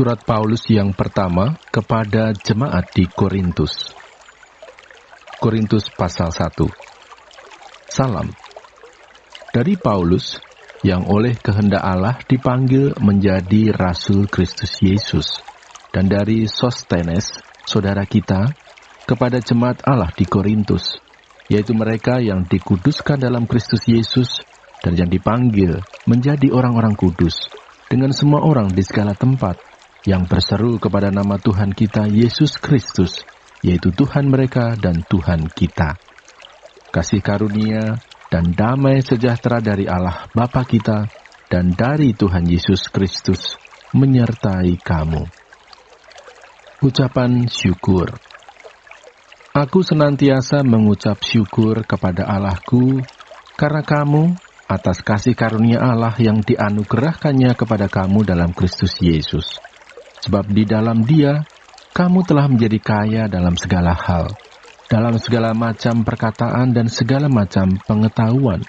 Surat Paulus yang pertama kepada jemaat di Korintus. Korintus pasal 1. Salam. Dari Paulus, yang oleh kehendak Allah dipanggil menjadi Rasul Kristus Yesus, dan dari Sostenes, saudara kita, kepada jemaat Allah di Korintus, yaitu mereka yang dikuduskan dalam Kristus Yesus, dan yang dipanggil menjadi orang-orang kudus, dengan semua orang di segala tempat, yang berseru kepada nama Tuhan kita Yesus Kristus, yaitu Tuhan mereka dan Tuhan kita. Kasih karunia dan damai sejahtera dari Allah Bapa kita dan dari Tuhan Yesus Kristus menyertai kamu. Ucapan syukur. Aku senantiasa mengucap syukur kepada Allahku karena kamu atas kasih karunia Allah yang dianugerahkannya kepada kamu dalam Kristus Yesus. Sebab di dalam Dia, kamu telah menjadi kaya dalam segala hal, dalam segala macam perkataan dan segala macam pengetahuan,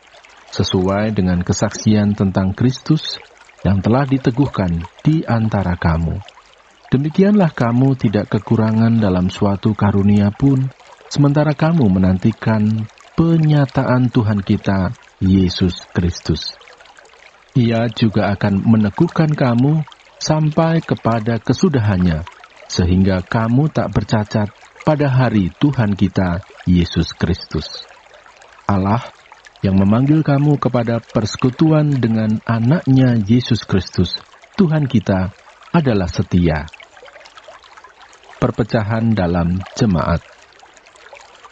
sesuai dengan kesaksian tentang Kristus yang telah diteguhkan di antara kamu. Demikianlah kamu tidak kekurangan dalam suatu karunia pun, sementara kamu menantikan penyataan Tuhan kita, Yesus Kristus. Ia juga akan meneguhkan kamu sampai kepada kesudahannya, sehingga kamu tak bercacat pada hari Tuhan kita, Yesus Kristus. Allah yang memanggil kamu kepada persekutuan dengan anaknya Yesus Kristus, Tuhan kita, adalah setia. Perpecahan dalam jemaat.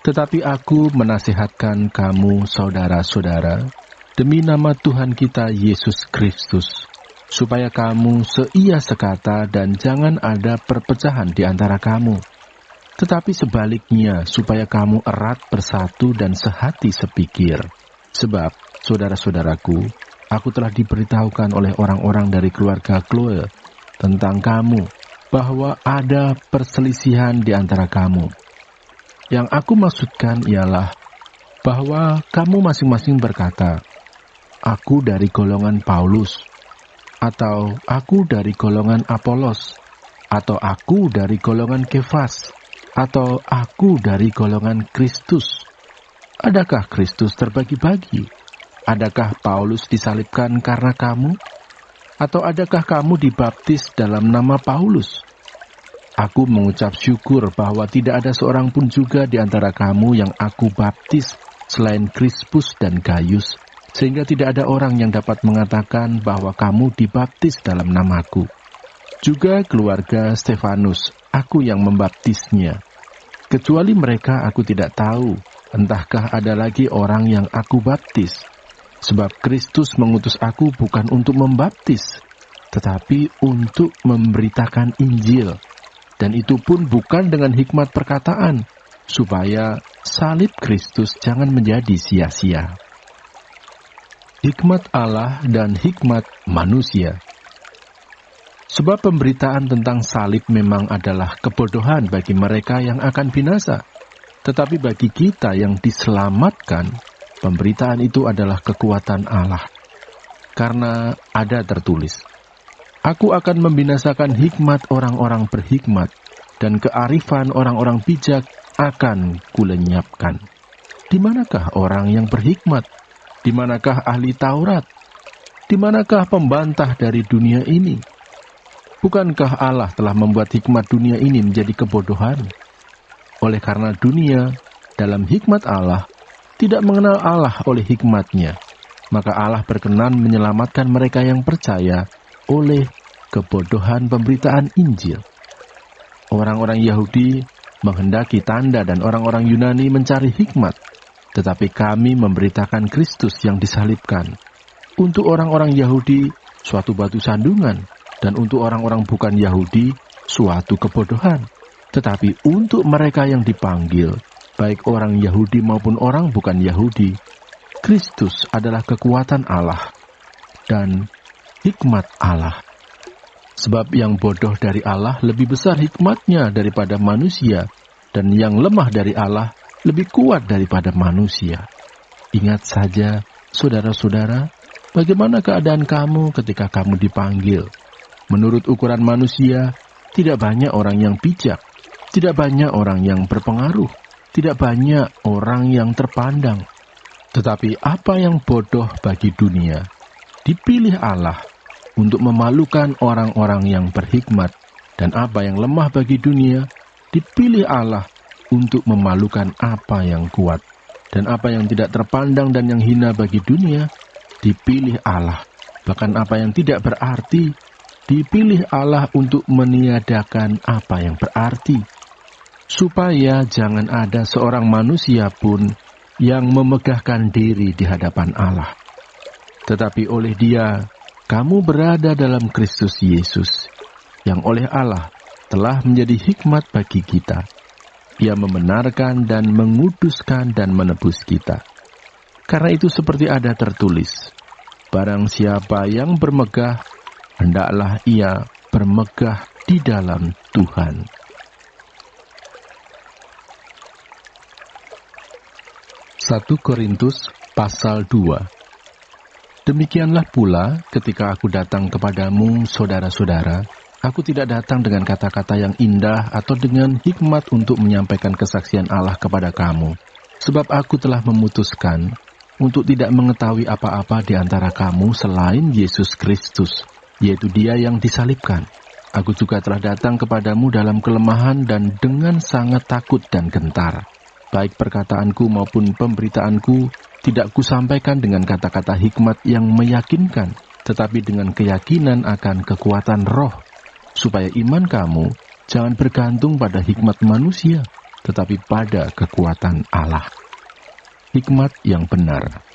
Tetapi aku menasihatkan kamu, saudara-saudara, demi nama Tuhan kita Yesus Kristus, supaya kamu seia sekata dan jangan ada perpecahan di antara kamu. Tetapi sebaliknya, supaya kamu erat bersatu dan sehati sepikir. Sebab, saudara-saudaraku, aku telah diberitahukan oleh orang-orang dari keluarga Chloe tentang kamu, bahwa ada perselisihan di antara kamu. Yang aku maksudkan ialah bahwa kamu masing-masing berkata, aku dari golongan Paulus, atau aku dari golongan Apolos, atau aku dari golongan Kefas, atau aku dari golongan Kristus. Adakah Kristus terbagi-bagi? Adakah Paulus disalibkan karena kamu? Atau adakah kamu dibaptis dalam nama Paulus? Aku mengucap syukur bahwa tidak ada seorang pun juga di antara kamu yang aku baptis selain Krispus dan Gaius, sehingga tidak ada orang yang dapat mengatakan bahwa kamu dibaptis dalam namaku. Juga keluarga Stefanus, aku yang membaptisnya. Kecuali mereka aku tidak tahu, entahkah ada lagi orang yang aku baptis. Sebab Kristus mengutus aku bukan untuk membaptis, tetapi untuk memberitakan Injil. Dan itu pun bukan dengan hikmat perkataan, supaya salib Kristus jangan menjadi sia-sia. Hikmat Allah dan hikmat manusia. Sebab pemberitaan tentang salib memang adalah kebodohan bagi mereka yang akan binasa. Tetapi bagi kita yang diselamatkan, pemberitaan itu adalah kekuatan Allah. Karena ada tertulis, aku akan membinasakan hikmat orang-orang berhikmat, dan kearifan orang-orang bijak akan kulenyapkan. Di manakah orang yang berhikmat? Di manakah ahli Taurat? Di manakah pembantah dari dunia ini? Bukankah Allah telah membuat hikmat dunia ini menjadi kebodohan? Oleh karena dunia, dalam hikmat Allah, tidak mengenal Allah oleh hikmatnya, maka Allah berkenan menyelamatkan mereka yang percaya oleh kebodohan pemberitaan Injil. Orang-orang Yahudi menghendaki tanda dan orang-orang Yunani mencari hikmat, tetapi kami memberitakan Kristus yang disalibkan. Untuk orang-orang Yahudi, suatu batu sandungan, dan untuk orang-orang bukan Yahudi, suatu kebodohan. Tetapi untuk mereka yang dipanggil, baik orang Yahudi maupun orang bukan Yahudi, Kristus adalah kekuatan Allah dan hikmat Allah. Sebab yang bodoh dari Allah lebih besar hikmatnya daripada manusia, dan yang lemah dari Allah lebih kuat daripada manusia. Ingat saja, saudara-saudara, bagaimana keadaan kamu ketika kamu dipanggil. Menurut ukuran manusia, tidak banyak orang yang bijak, tidak banyak orang yang berpengaruh, tidak banyak orang yang terpandang. Tetapi apa yang bodoh bagi dunia, dipilih Allah untuk memalukan orang-orang yang berhikmat, dan apa yang lemah bagi dunia, dipilih Allah untuk memalukan apa yang kuat. Dan apa yang tidak terpandang dan yang hina bagi dunia, dipilih Allah. Bahkan apa yang tidak berarti, dipilih Allah untuk meniadakan apa yang berarti. Supaya jangan ada seorang manusia pun yang memegahkan diri di hadapan Allah. Tetapi oleh Dia, kamu berada dalam Kristus Yesus, yang oleh Allah telah menjadi hikmat bagi kita. Ia membenarkan dan menguduskan dan menebus kita. Karena itu seperti ada tertulis, barang siapa yang bermegah, hendaklah ia bermegah di dalam Tuhan. 1 Korintus pasal 2. Demikianlah pula ketika aku datang kepadamu, saudara-saudara, aku tidak datang dengan kata-kata yang indah atau dengan hikmat untuk menyampaikan kesaksian Allah kepada kamu. Sebab aku telah memutuskan untuk tidak mengetahui apa-apa di antara kamu selain Yesus Kristus, yaitu Dia yang disalibkan. Aku juga telah datang kepadamu dalam kelemahan dan dengan sangat takut dan gentar. Baik perkataanku maupun pemberitaanku tidak kusampaikan dengan kata-kata hikmat yang meyakinkan, tetapi dengan keyakinan akan kekuatan roh, supaya iman kamu jangan bergantung pada hikmat manusia, tetapi pada kekuatan Allah. Hikmat yang benar.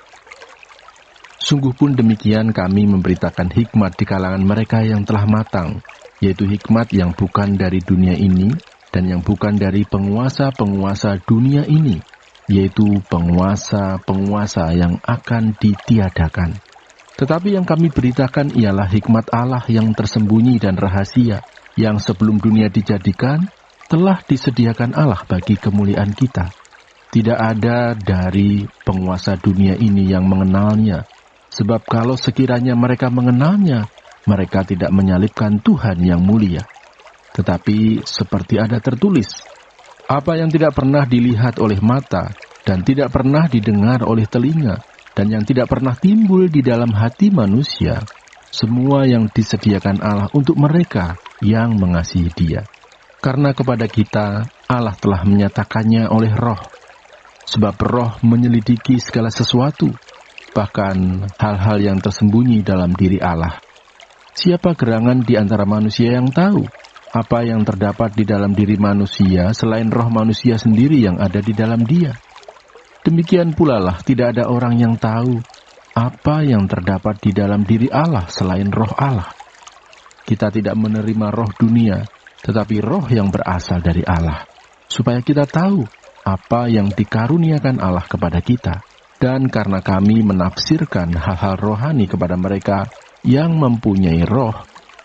Sungguh pun demikian kami memberitakan hikmat di kalangan mereka yang telah matang, yaitu hikmat yang bukan dari dunia ini, dan yang bukan dari penguasa-penguasa dunia ini, yaitu penguasa-penguasa yang akan ditiadakan. Tetapi yang kami beritakan ialah hikmat Allah yang tersembunyi dan rahasia, yang sebelum dunia dijadikan, telah disediakan Allah bagi kemuliaan kita. Tidak ada dari penguasa dunia ini yang mengenalnya, sebab kalau sekiranya mereka mengenalnya, mereka tidak menyalibkan Tuhan yang mulia. Tetapi seperti ada tertulis, apa yang tidak pernah dilihat oleh mata, dan tidak pernah didengar oleh telinga, dan yang tidak pernah timbul di dalam hati manusia, semua yang disediakan Allah untuk mereka yang mengasihi Dia. Karena kepada kita, Allah telah menyatakannya oleh Roh. Sebab Roh menyelidiki segala sesuatu, bahkan hal-hal yang tersembunyi dalam diri Allah. Siapa gerangan di antara manusia yang tahu apa yang terdapat di dalam diri manusia selain roh manusia sendiri yang ada di dalam dia? Demikian pula lah tidak ada orang yang tahu apa yang terdapat di dalam diri Allah selain roh Allah. Kita tidak menerima roh dunia, tetapi roh yang berasal dari Allah, supaya kita tahu apa yang dikaruniakan Allah kepada kita. Dan karena kami menafsirkan hal-hal rohani kepada mereka yang mempunyai roh,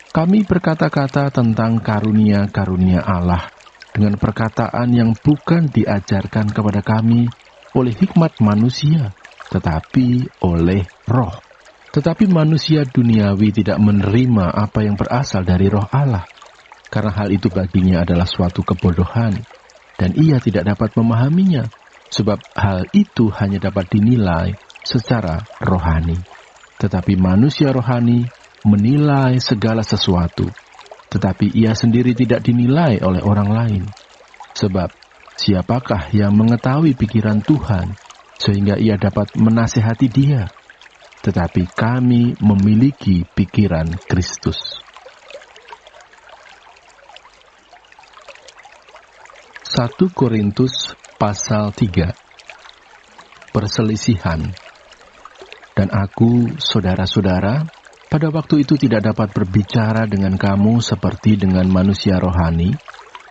kami berkata-kata tentang karunia-karunia Allah dengan perkataan yang bukan diajarkan kepada kami oleh hikmat manusia, tetapi oleh roh. Tetapi manusia duniawi tidak menerima apa yang berasal dari roh Allah, karena hal itu baginya adalah suatu kebodohan, dan ia tidak dapat memahaminya, sebab hal itu hanya dapat dinilai secara rohani. Tetapi manusia rohani menilai segala sesuatu, tetapi ia sendiri tidak dinilai oleh orang lain. Sebab siapakah yang mengetahui pikiran Tuhan, sehingga ia dapat menasihati Dia? Tetapi kami memiliki pikiran Kristus. 1 Korintus pasal 3. Perselisihan. Dan aku, saudara-saudara, pada waktu itu tidak dapat berbicara dengan kamu seperti dengan manusia rohani,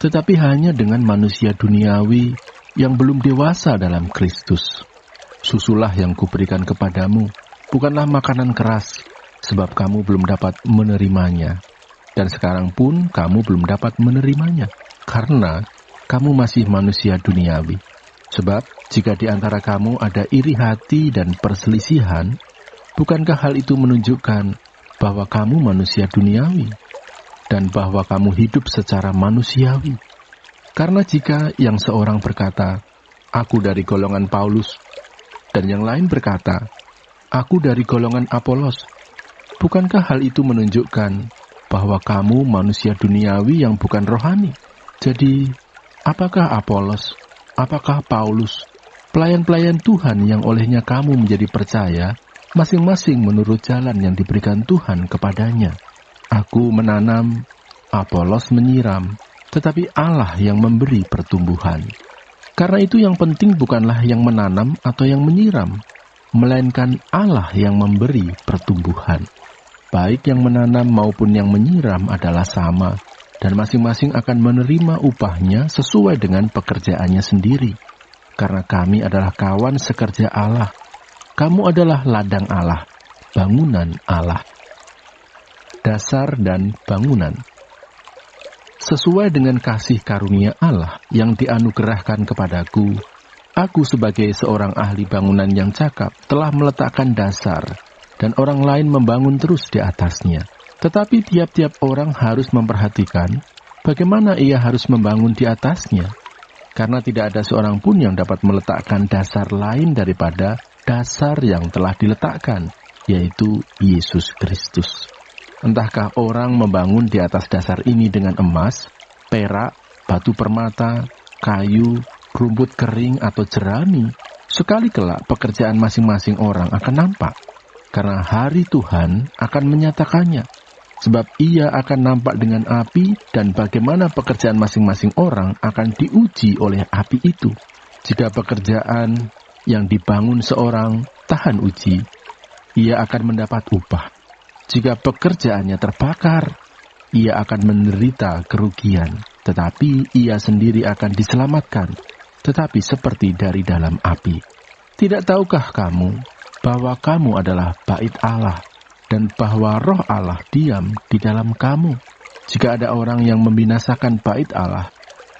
tetapi hanya dengan manusia duniawi yang belum dewasa dalam Kristus. Susulah yang kuberikan kepadamu, bukanlah makanan keras, sebab kamu belum dapat menerimanya. Dan sekarang pun kamu belum dapat menerimanya, karena kamu masih manusia duniawi. Sebab jika di antara kamu ada iri hati dan perselisihan, bukankah hal itu menunjukkan bahwa kamu manusia duniawi? dan bahwa kamu hidup secara manusiawi. Karena jika yang seorang berkata, "Aku dari golongan Paulus," dan yang lain berkata, "Aku dari golongan Apolos," bukankah hal itu menunjukkan bahwa kamu manusia duniawi yang bukan rohani? Jadi, apakah Apolos, apakah Paulus, pelayan-pelayan Tuhan yang olehnya kamu menjadi percaya, masing-masing menurut jalan yang diberikan Tuhan kepadanya? Aku menanam, Apolos menyiram, tetapi Allah yang memberi pertumbuhan. Karena itu yang penting bukanlah yang menanam atau yang menyiram, melainkan Allah yang memberi pertumbuhan. Baik yang menanam maupun yang menyiram adalah sama, dan masing-masing akan menerima upahnya sesuai dengan pekerjaannya sendiri. Karena kami adalah kawan sekerja Allah, kamu adalah ladang Allah, bangunan Allah. Dasar dan bangunan. Sesuai dengan kasih karunia Allah yang dianugerahkan kepadaku, aku sebagai seorang ahli bangunan yang cakap telah meletakkan dasar, dan orang lain membangun terus di atasnya. Tetapi tiap-tiap orang harus memperhatikan bagaimana ia harus membangun di atasnya, karena tidak ada seorang pun yang dapat meletakkan dasar lain daripada dasar yang telah diletakkan, yaitu Yesus Kristus. Entahkah orang membangun di atas dasar ini dengan emas, perak, batu permata, kayu, rumput kering, atau jerami, sekali kelak pekerjaan masing-masing orang akan nampak, karena hari Tuhan akan menyatakannya. Sebab ia akan nampak dengan api, dan bagaimana pekerjaan masing-masing orang akan diuji oleh api itu. Jika pekerjaan yang dibangun seorang tahan uji, ia akan mendapat upah. Jika pekerjaannya terbakar, ia akan menderita kerugian, tetapi ia sendiri akan diselamatkan, tetapi seperti dari dalam api. Tidak tahukah kamu bahwa kamu adalah bait Allah, dan bahwa roh Allah diam di dalam kamu? Jika ada orang yang membinasakan bait Allah,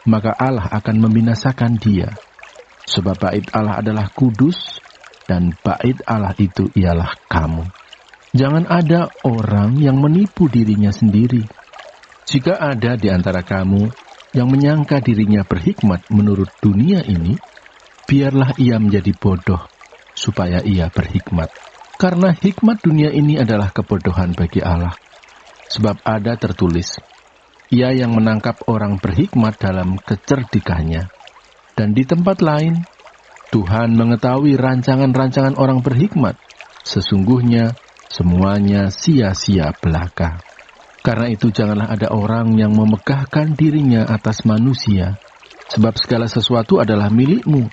maka Allah akan membinasakan dia. Sebab bait Allah adalah kudus, dan bait Allah itu ialah kamu. Jangan ada orang yang menipu dirinya sendiri. Jika ada di antara kamu yang menyangka dirinya berhikmat menurut dunia ini, biarlah ia menjadi bodoh, supaya ia berhikmat. Karena hikmat dunia ini adalah kebodohan bagi Allah. Sebab ada tertulis, ia yang menangkap orang berhikmat dalam kecerdikannya. Dan di tempat lain, Tuhan mengetahui rancangan-rancangan orang berhikmat. Sesungguhnya, semuanya sia-sia belaka. Karena itu janganlah ada orang yang memegahkan dirinya atas manusia, sebab segala sesuatu adalah milikmu,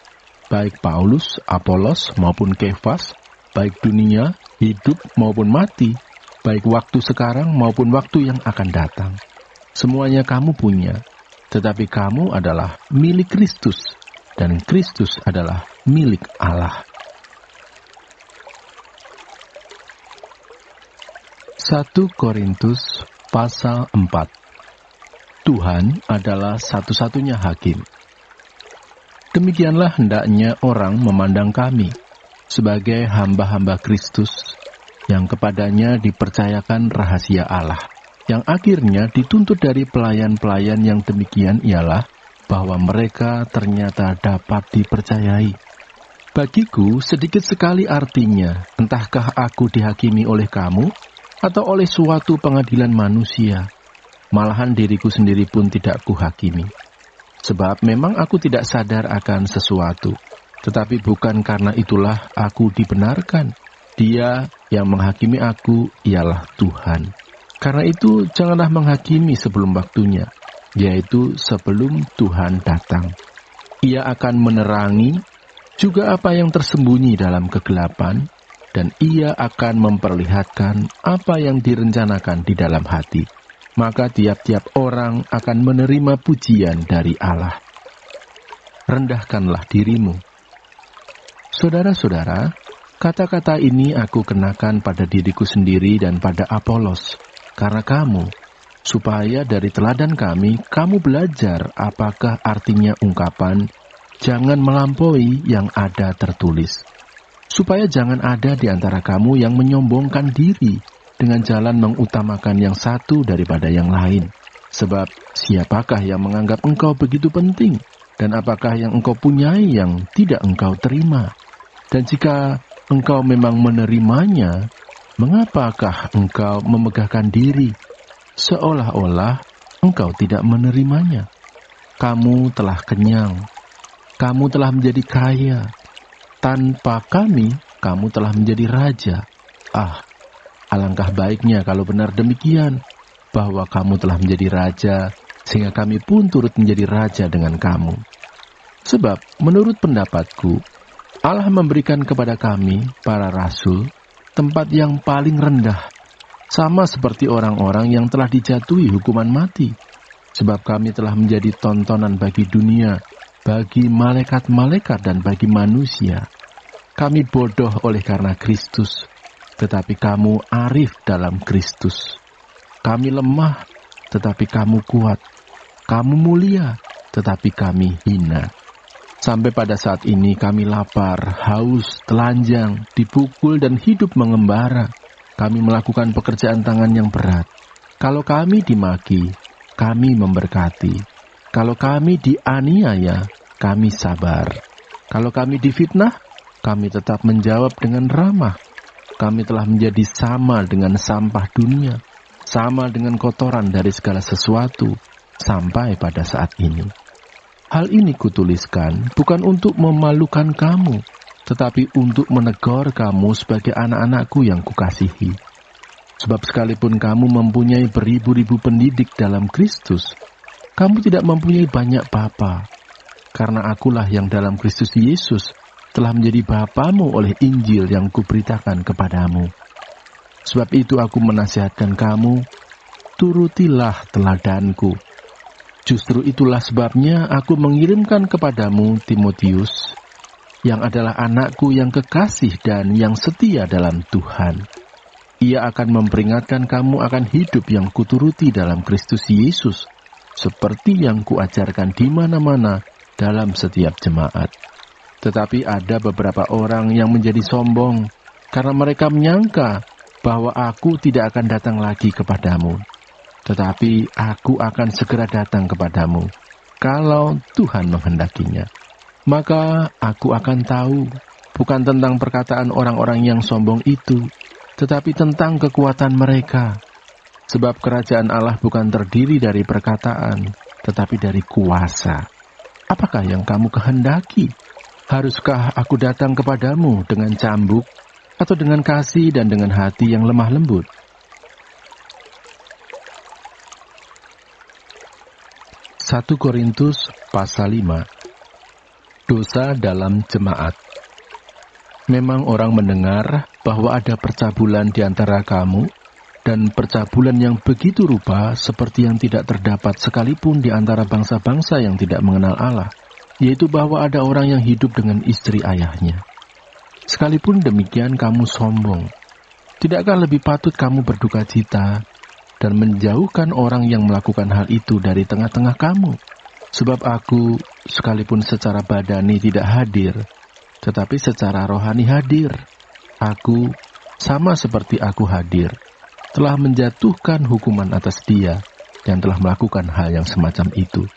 baik Paulus, Apolos maupun Kefas, baik dunia, hidup maupun mati, baik waktu sekarang maupun waktu yang akan datang. Semuanya kamu punya, tetapi kamu adalah milik Kristus, dan Kristus adalah milik Allah. 1 Korintus pasal 4. Tuhan adalah satu-satunya hakim. Demikianlah hendaknya orang memandang kami sebagai hamba-hamba Kristus yang kepadanya dipercayakan rahasia Allah, yang akhirnya dituntut dari pelayan-pelayan yang demikian ialah bahwa mereka ternyata dapat dipercayai. Bagiku sedikit sekali artinya, entahkah aku dihakimi oleh kamu atau oleh suatu pengadilan manusia. Malahan diriku sendiri pun tidak kuhakimi. Sebab memang aku tidak sadar akan sesuatu, tetapi bukan karena itulah aku dibenarkan. Dia yang menghakimi aku ialah Tuhan. Karena itu janganlah menghakimi sebelum waktunya, yaitu sebelum Tuhan datang. Ia akan menerangi juga apa yang tersembunyi dalam kegelapan, dan ia akan memperlihatkan apa yang direncanakan di dalam hati. Maka tiap-tiap orang akan menerima pujian dari Allah. Rendahkanlah dirimu. Saudara-saudara, kata-kata ini aku kenakan pada diriku sendiri dan pada Apolos, karena kamu, supaya dari teladan kami, kamu belajar apakah artinya ungkapan, jangan melampaui yang ada tertulis. Supaya jangan ada di antara kamu yang menyombongkan diri dengan jalan mengutamakan yang satu daripada yang lain. Sebab siapakah yang menganggap engkau begitu penting? Dan apakah yang engkau punyai yang tidak engkau terima? Dan jika engkau memang menerimanya, mengapakah engkau memegahkan diri seolah-olah engkau tidak menerimanya? Kamu telah kenyang, kamu telah menjadi kaya. Tanpa kami, kamu telah menjadi raja. Alangkah baiknya kalau benar demikian, bahwa kamu telah menjadi raja, sehingga kami pun turut menjadi raja dengan kamu. Sebab menurut pendapatku, Allah memberikan kepada kami, para rasul, tempat yang paling rendah, sama seperti orang-orang yang telah dijatuhi hukuman mati. Sebab kami telah menjadi tontonan bagi dunia, bagi malaikat-malaikat dan bagi manusia. Kami bodoh oleh karena Kristus, tetapi kamu arif dalam Kristus. Kami lemah, tetapi kamu kuat. Kamu mulia, tetapi kami hina. Sampai pada saat ini kami lapar, haus, telanjang, dipukul dan hidup mengembara. Kami melakukan pekerjaan tangan yang berat. Kalau kami dimaki, kami memberkati. Kalau kami dianiaya, kami sabar. Kalau kami difitnah, kami tetap menjawab dengan ramah. Kami telah menjadi sama dengan sampah dunia, sama dengan kotoran dari segala sesuatu, sampai pada saat ini. Hal ini kutuliskan bukan untuk memalukan kamu, tetapi untuk menegur kamu sebagai anak-anakku yang kukasihi. Sebab sekalipun kamu mempunyai beribu-ribu pendidik dalam Kristus, kamu tidak mempunyai banyak bapa, karena akulah yang dalam Kristus Yesus telah menjadi bapamu oleh Injil yang kuberitakan kepadamu. Sebab itu aku menasihatkan kamu, turutilah teladanku. Justru itulah sebabnya aku mengirimkan kepadamu Timotius, yang adalah anakku yang kekasih dan yang setia dalam Tuhan. Ia akan memperingatkan kamu akan hidup yang kuturuti dalam Kristus Yesus, seperti yang kuajarkan di mana-mana dalam setiap jemaat. Tetapi ada beberapa orang yang menjadi sombong, karena mereka menyangka bahwa aku tidak akan datang lagi kepadamu. Tetapi aku akan segera datang kepadamu, kalau Tuhan menghendakinya. Maka aku akan tahu, bukan tentang perkataan orang-orang yang sombong itu, tetapi tentang kekuatan mereka. Sebab kerajaan Allah bukan terdiri dari perkataan, tetapi dari kuasa. Apakah yang kamu kehendaki? Haruskah aku datang kepadamu dengan cambuk, atau dengan kasih dan dengan hati yang lemah lembut? Satu Korintus pasal 5. Dosa dalam jemaat. Memang orang mendengar bahwa ada percabulan di antara kamu, dan percabulan yang begitu rupa seperti yang tidak terdapat sekalipun di antara bangsa-bangsa yang tidak mengenal Allah, yaitu bahwa ada orang yang hidup dengan istri ayahnya. Sekalipun demikian kamu sombong. Tidakkah lebih patut kamu berduka cita dan menjauhkan orang yang melakukan hal itu dari tengah-tengah kamu? Sebab aku, sekalipun secara badani tidak hadir, tetapi secara rohani hadir. Aku, sama seperti aku hadir, telah menjatuhkan hukuman atas dia dan telah melakukan hal yang semacam itu.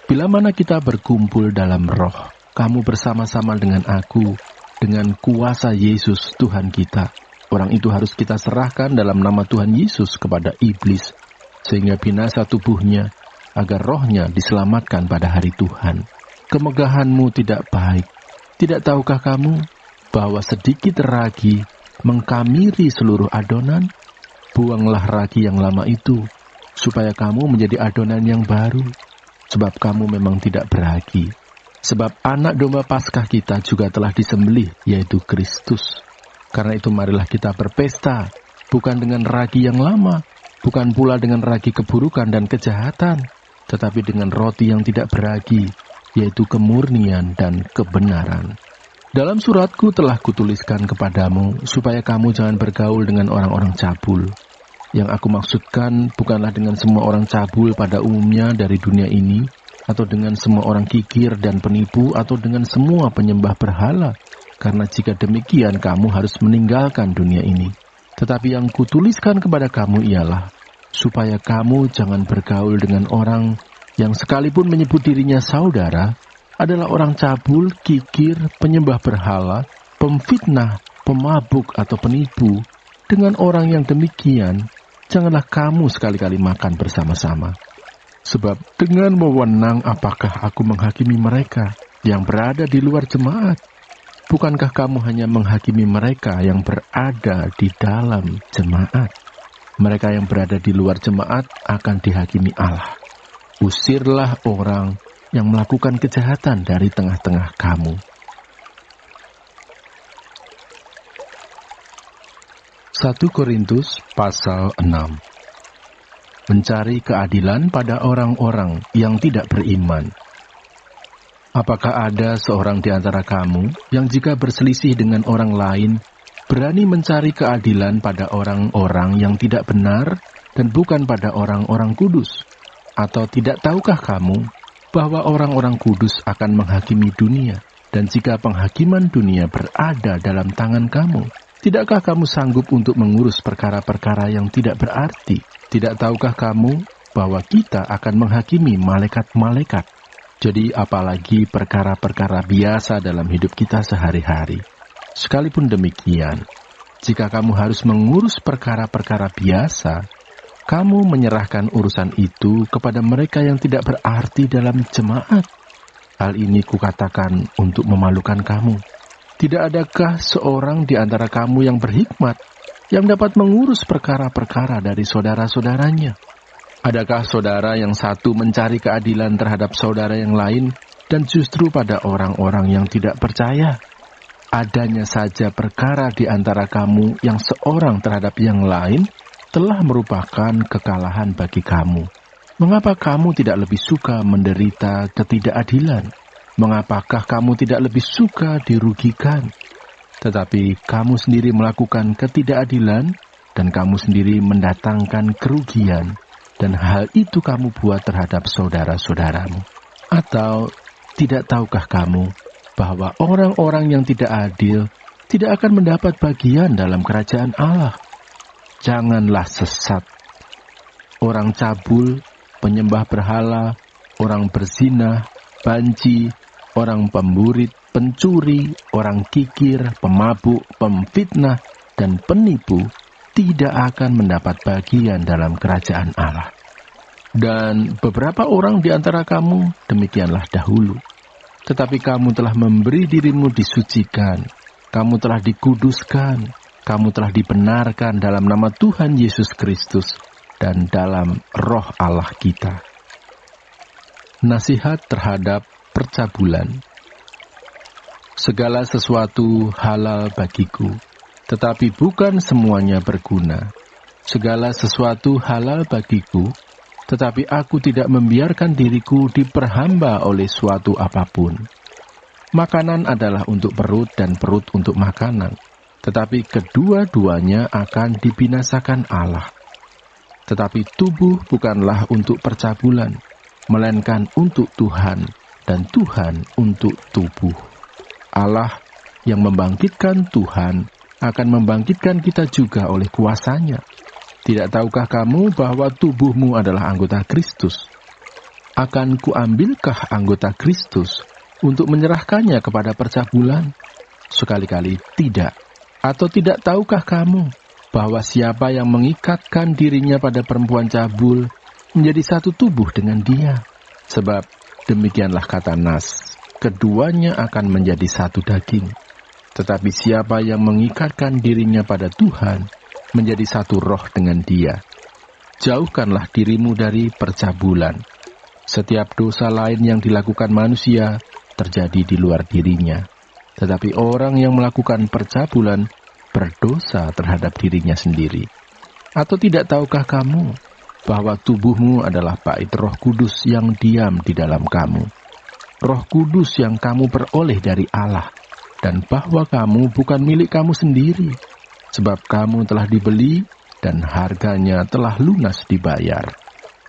Bila mana kita berkumpul dalam roh, kamu bersama-sama dengan aku, dengan kuasa Yesus Tuhan kita. Orang itu harus kita serahkan dalam nama Tuhan Yesus kepada iblis, sehingga binasa tubuhnya, agar rohnya diselamatkan pada hari Tuhan. Kemegahanmu tidak baik. Tidak tahukah kamu bahwa sedikit ragi mengkamiri seluruh adonan? Buanglah ragi yang lama itu, supaya kamu menjadi adonan yang baru. Sebab kamu memang tidak beragi. Sebab anak domba Paskah kita juga telah disembelih, yaitu Kristus. Karena itu marilah kita berpesta, bukan dengan ragi yang lama, bukan pula dengan ragi keburukan dan kejahatan, tetapi dengan roti yang tidak beragi, yaitu kemurnian dan kebenaran. Dalam suratku telah kutuliskan kepadamu, supaya kamu jangan bergaul dengan orang-orang cabul. Yang aku maksudkan bukanlah dengan semua orang cabul pada umumnya dari dunia ini, atau dengan semua orang kikir dan penipu, atau dengan semua penyembah berhala. Karena jika demikian kamu harus meninggalkan dunia ini. Tetapi yang kutuliskan kepada kamu ialah supaya kamu jangan bergaul dengan orang yang sekalipun menyebut dirinya saudara adalah orang cabul, kikir, penyembah berhala, pemfitnah, pemabuk atau penipu. Dengan orang yang demikian, janganlah kamu sekali-kali makan bersama-sama. Sebab dengan wewenang apakah aku menghakimi mereka yang berada di luar jemaat? Bukankah kamu hanya menghakimi mereka yang berada di dalam jemaat? Mereka yang berada di luar jemaat akan dihakimi Allah. Usirlah orang yang melakukan kejahatan dari tengah-tengah kamu. 1 Korintus pasal 6. Mencari keadilan pada orang-orang yang tidak beriman. Apakah ada seorang di antara kamu yang jika berselisih dengan orang lain, berani mencari keadilan pada orang-orang yang tidak benar dan bukan pada orang-orang kudus? Atau tidak tahukah kamu bahwa orang-orang kudus akan menghakimi dunia? Dan jika penghakiman dunia berada dalam tangan kamu, tidakkah kamu sanggup untuk mengurus perkara-perkara yang tidak berarti? Tidak tahukah kamu bahwa kita akan menghakimi malaikat-malaikat? Jadi apalagi perkara-perkara biasa dalam hidup kita sehari-hari. Sekalipun demikian, jika kamu harus mengurus perkara-perkara biasa, kamu menyerahkan urusan itu kepada mereka yang tidak berarti dalam jemaat. Hal ini kukatakan untuk memalukan kamu. Tidak adakah seorang di antara kamu yang berhikmat, yang dapat mengurus perkara-perkara dari saudara-saudaranya? Adakah saudara yang satu mencari keadilan terhadap saudara yang lain, dan justru pada orang-orang yang tidak percaya? Adanya saja perkara di antara kamu yang seorang terhadap yang lain telah merupakan kekalahan bagi kamu. Mengapa kamu tidak lebih suka menderita ketidakadilan? Mengapakah kamu tidak lebih suka dirugikan? Tetapi kamu sendiri melakukan ketidakadilan, dan kamu sendiri mendatangkan kerugian, dan hal itu kamu buat terhadap saudara-saudaramu. Atau tidak tahukah kamu bahwa orang-orang yang tidak adil tidak akan mendapat bagian dalam kerajaan Allah? Janganlah sesat. Orang cabul, penyembah berhala, orang berzina, banci, orang pemburit, pencuri, orang kikir, pemabuk, pemfitnah, dan penipu tidak akan mendapat bagian dalam kerajaan Allah. Dan beberapa orang di antara kamu demikianlah dahulu. Tetapi kamu telah memberi dirimu disucikan, kamu telah dikuduskan, kamu telah dibenarkan dalam nama Tuhan Yesus Kristus dan dalam Roh Allah kita. Nasihat terhadap percabulan. Segala sesuatu halal bagiku, tetapi bukan semuanya berguna. Segala sesuatu halal bagiku, tetapi aku tidak membiarkan diriku diperhamba oleh suatu apapun. Makanan adalah untuk perut dan perut untuk makanan, tetapi kedua-duanya akan dibinasakan Allah. Tetapi tubuh bukanlah untuk percabulan, melainkan untuk Tuhan, dan Tuhan untuk tubuh. Allah yang membangkitkan Tuhan akan membangkitkan kita juga oleh kuasanya. Tidak tahukah kamu bahwa tubuhmu adalah anggota Kristus? Akan kuambilkah anggota Kristus untuk menyerahkannya kepada percabulan? Sekali-kali tidak. Atau tidak tahukah kamu bahwa siapa yang mengikatkan dirinya pada perempuan cabul menjadi satu tubuh dengan dia? Sebab demikianlah kata Nas, keduanya akan menjadi satu daging. Tetapi siapa yang mengikatkan dirinya pada Tuhan menjadi satu roh dengan dia. Jauhkanlah dirimu dari percabulan. Setiap dosa lain yang dilakukan manusia terjadi di luar dirinya. Tetapi orang yang melakukan percabulan berdosa terhadap dirinya sendiri. Atau tidak tahukah kamu bahwa tubuhmu adalah bait Roh Kudus yang diam di dalam kamu? Roh Kudus yang kamu peroleh dari Allah, dan bahwa kamu bukan milik kamu sendiri, sebab kamu telah dibeli dan harganya telah lunas dibayar.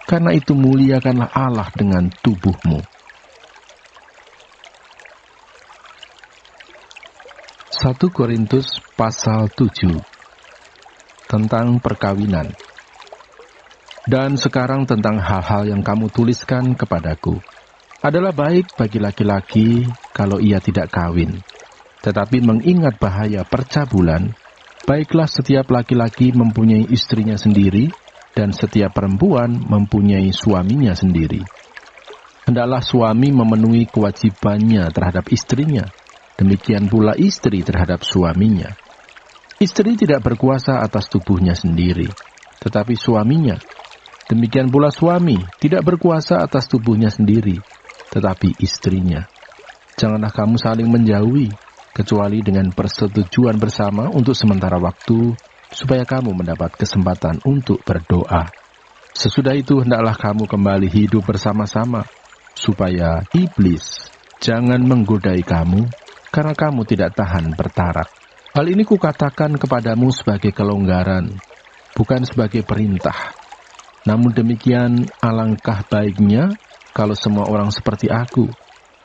Karena itu muliakanlah Allah dengan tubuhmu. 1 Korintus pasal 7. tentang perkawinan. Dan sekarang tentang hal-hal yang kamu tuliskan kepadaku. Adalah baik bagi laki-laki kalau ia tidak kawin. Tetapi mengingat bahaya percabulan, baiklah setiap laki-laki mempunyai istrinya sendiri, dan setiap perempuan mempunyai suaminya sendiri. Hendaklah suami memenuhi kewajibannya terhadap istrinya, demikian pula istri terhadap suaminya. Istri tidak berkuasa atas tubuhnya sendiri, tetapi suaminya. Demikian pula suami tidak berkuasa atas tubuhnya sendiri, tetapi istrinya. Janganlah kamu saling menjauhi, kecuali dengan persetujuan bersama untuk sementara waktu, supaya kamu mendapat kesempatan untuk berdoa. Sesudah itu hendaklah kamu kembali hidup bersama-sama, supaya iblis jangan menggodai kamu, karena kamu tidak tahan bertarak. Hal ini kukatakan kepadamu sebagai kelonggaran, bukan sebagai perintah. Namun demikian, alangkah baiknya kalau semua orang seperti aku,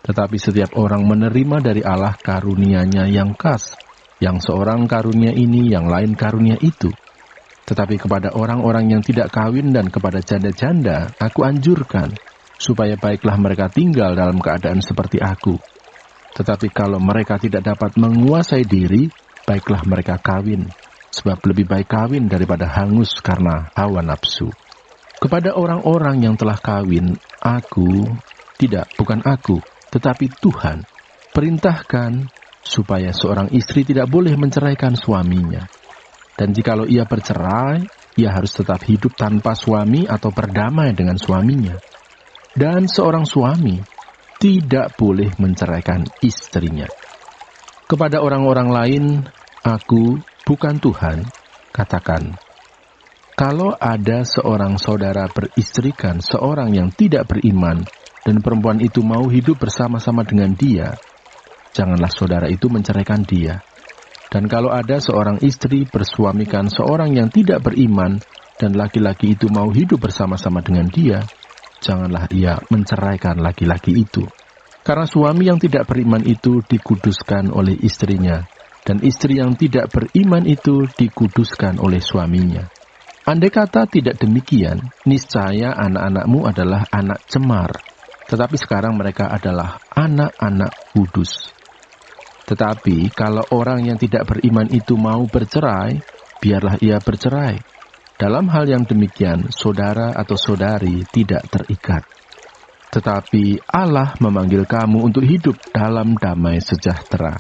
tetapi setiap orang menerima dari Allah karunia-Nya yang khas, yang seorang karunia ini, yang lain karunia itu. Tetapi kepada orang-orang yang tidak kawin dan kepada janda-janda, aku anjurkan, supaya baiklah mereka tinggal dalam keadaan seperti aku. Tetapi kalau mereka tidak dapat menguasai diri, baiklah mereka kawin, sebab lebih baik kawin daripada hangus karena hawa nafsu. Kepada orang-orang yang telah kawin, bukan aku, tetapi Tuhan, perintahkan supaya seorang istri tidak boleh menceraikan suaminya. Dan jikalau ia bercerai, ia harus tetap hidup tanpa suami atau berdamai dengan suaminya. Dan seorang suami tidak boleh menceraikan istrinya. Kepada orang-orang lain, aku, bukan Tuhan, katakan, kalau ada seorang saudara beristrikan seorang yang tidak beriman, dan perempuan itu mau hidup bersama-sama dengan dia, janganlah saudara itu menceraikan dia. Dan kalau ada seorang istri bersuamikan seorang yang tidak beriman, dan laki-laki itu mau hidup bersama-sama dengan dia, janganlah ia menceraikan laki-laki itu. Karena suami yang tidak beriman itu dikuduskan oleh istrinya, dan istri yang tidak beriman itu dikuduskan oleh suaminya. Andai kata tidak demikian, niscaya anak-anakmu adalah anak cemar, tetapi sekarang mereka adalah anak-anak kudus. Tetapi kalau orang yang tidak beriman itu mau bercerai, biarlah ia bercerai. Dalam hal yang demikian, saudara atau saudari tidak terikat. Tetapi Allah memanggil kamu untuk hidup dalam damai sejahtera.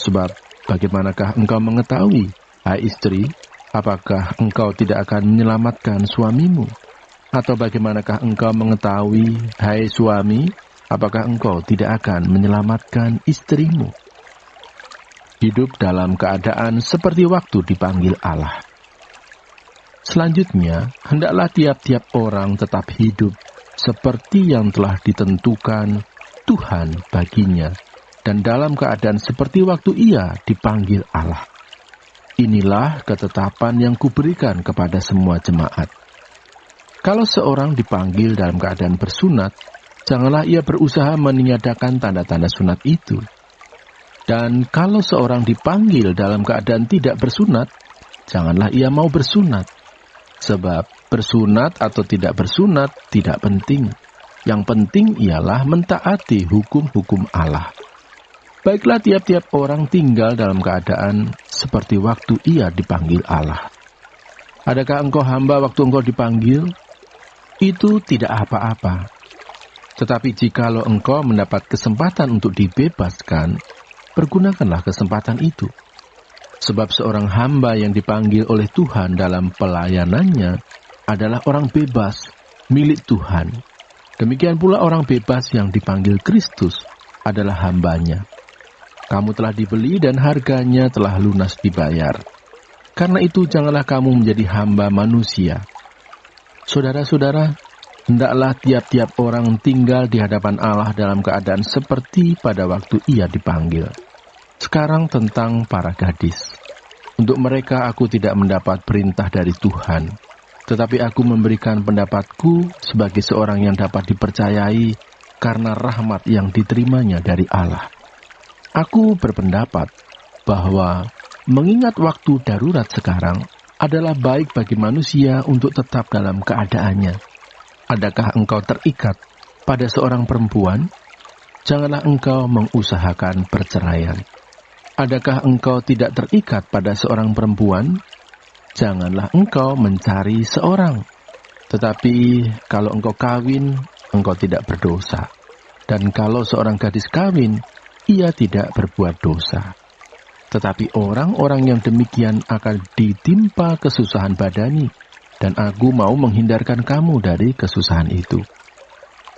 Sebab bagaimanakah engkau mengetahui, hai istri, apakah engkau tidak akan menyelamatkan suamimu? Atau bagaimanakah engkau mengetahui, hai suami, apakah engkau tidak akan menyelamatkan istrimu? Hidup dalam keadaan seperti waktu dipanggil Allah. Selanjutnya, hendaklah tiap-tiap orang tetap hidup seperti yang telah ditentukan Tuhan baginya, dan dalam keadaan seperti waktu ia dipanggil Allah. Inilah ketetapan yang kuberikan kepada semua jemaat. Kalau seorang dipanggil dalam keadaan bersunat, janganlah ia berusaha meniadakan tanda-tanda sunat itu. Dan kalau seorang dipanggil dalam keadaan tidak bersunat, janganlah ia mau bersunat. Sebab bersunat atau tidak bersunat tidak penting. Yang penting ialah mentaati hukum-hukum Allah. Baiklah tiap-tiap orang tinggal dalam keadaan seperti waktu ia dipanggil Allah. Adakah engkau hamba waktu engkau dipanggil? Itu tidak apa-apa. Tetapi jikalau engkau mendapat kesempatan untuk dibebaskan, pergunakanlah kesempatan itu. Sebab seorang hamba yang dipanggil oleh Tuhan dalam pelayanannya adalah orang bebas, milik Tuhan. Demikian pula orang bebas yang dipanggil Kristus adalah hambanya. Kamu telah dibeli dan harganya telah lunas dibayar. Karena itu janganlah kamu menjadi hamba manusia. Saudara-saudara, hendaklah tiap-tiap orang tinggal di hadapan Allah dalam keadaan seperti pada waktu ia dipanggil. Sekarang tentang para gadis. Untuk mereka aku tidak mendapat perintah dari Tuhan, tetapi aku memberikan pendapatku sebagai seorang yang dapat dipercayai karena rahmat yang diterimanya dari Allah. Aku berpendapat bahwa mengingat waktu darurat sekarang, adalah baik bagi manusia untuk tetap dalam keadaannya. Adakah engkau terikat pada seorang perempuan? Janganlah engkau mengusahakan perceraian. Adakah engkau tidak terikat pada seorang perempuan? Janganlah engkau mencari seorang. Tetapi kalau engkau kawin, engkau tidak berdosa. Dan kalau seorang gadis kawin, ia tidak berbuat dosa. Tetapi orang-orang yang demikian akan ditimpa kesusahan badani, dan aku mau menghindarkan kamu dari kesusahan itu.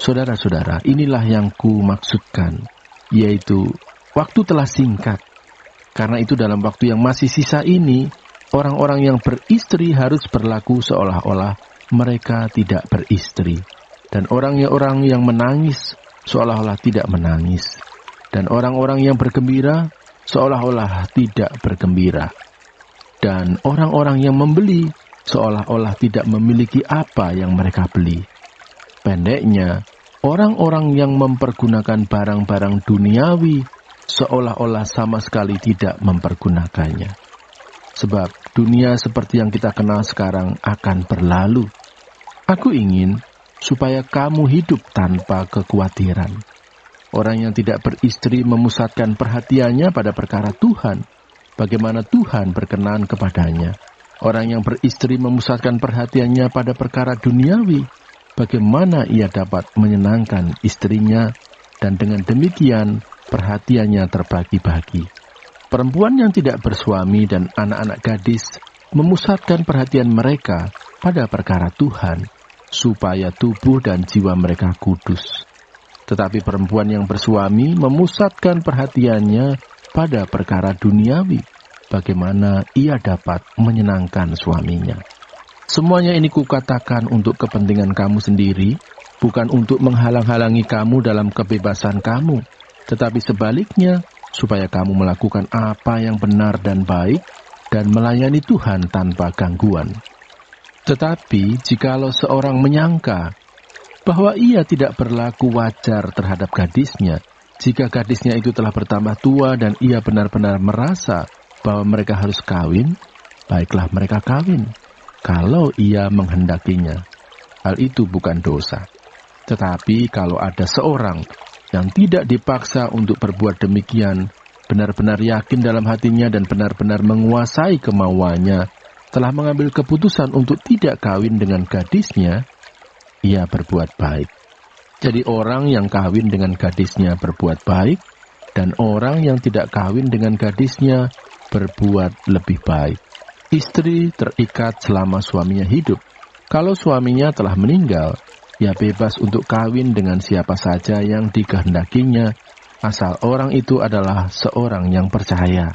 Saudara-saudara, inilah yang ku maksudkan, yaitu waktu telah singkat. Karena itu dalam waktu yang masih sisa ini, orang-orang yang beristri harus berlaku seolah-olah mereka tidak beristri. Dan orang-orang yang menangis seolah-olah tidak menangis. Dan orang-orang yang bergembira seolah-olah tidak bergembira. Dan orang-orang yang membeli seolah-olah tidak memiliki apa yang mereka beli. Pendeknya, orang-orang yang mempergunakan barang-barang duniawi seolah-olah sama sekali tidak mempergunakannya. Sebab dunia seperti yang kita kenal sekarang akan berlalu. Aku ingin supaya kamu hidup tanpa kekhawatiran. Orang yang tidak beristri memusatkan perhatiannya pada perkara Tuhan, bagaimana Tuhan berkenan kepadanya. Orang yang beristri memusatkan perhatiannya pada perkara duniawi, bagaimana ia dapat menyenangkan istrinya, dan dengan demikian perhatiannya terbagi-bagi. Perempuan yang tidak bersuami dan anak-anak gadis memusatkan perhatian mereka pada perkara Tuhan, supaya tubuh dan jiwa mereka kudus. Tetapi perempuan yang bersuami memusatkan perhatiannya pada perkara duniawi, bagaimana ia dapat menyenangkan suaminya. Semuanya ini kukatakan untuk kepentingan kamu sendiri, bukan untuk menghalang-halangi kamu dalam kebebasan kamu, tetapi sebaliknya, supaya kamu melakukan apa yang benar dan baik, dan melayani Tuhan tanpa gangguan. Tetapi jikalau seorang menyangka bahwa ia tidak berlaku wajar terhadap gadisnya, jika gadisnya itu telah bertambah tua dan ia benar-benar merasa bahwa mereka harus kawin, baiklah mereka kawin, kalau ia menghendakinya. Hal itu bukan dosa. Tetapi kalau ada seorang yang tidak dipaksa untuk berbuat demikian, benar-benar yakin dalam hatinya dan benar-benar menguasai kemauannya, telah mengambil keputusan untuk tidak kawin dengan gadisnya, ia berbuat baik. Jadi orang yang kawin dengan gadisnya berbuat baik, dan orang yang tidak kawin dengan gadisnya berbuat lebih baik. Istri terikat selama suaminya hidup. Kalau suaminya telah meninggal, ia bebas untuk kawin dengan siapa saja yang dikehendakinya, asal orang itu adalah seorang yang percaya.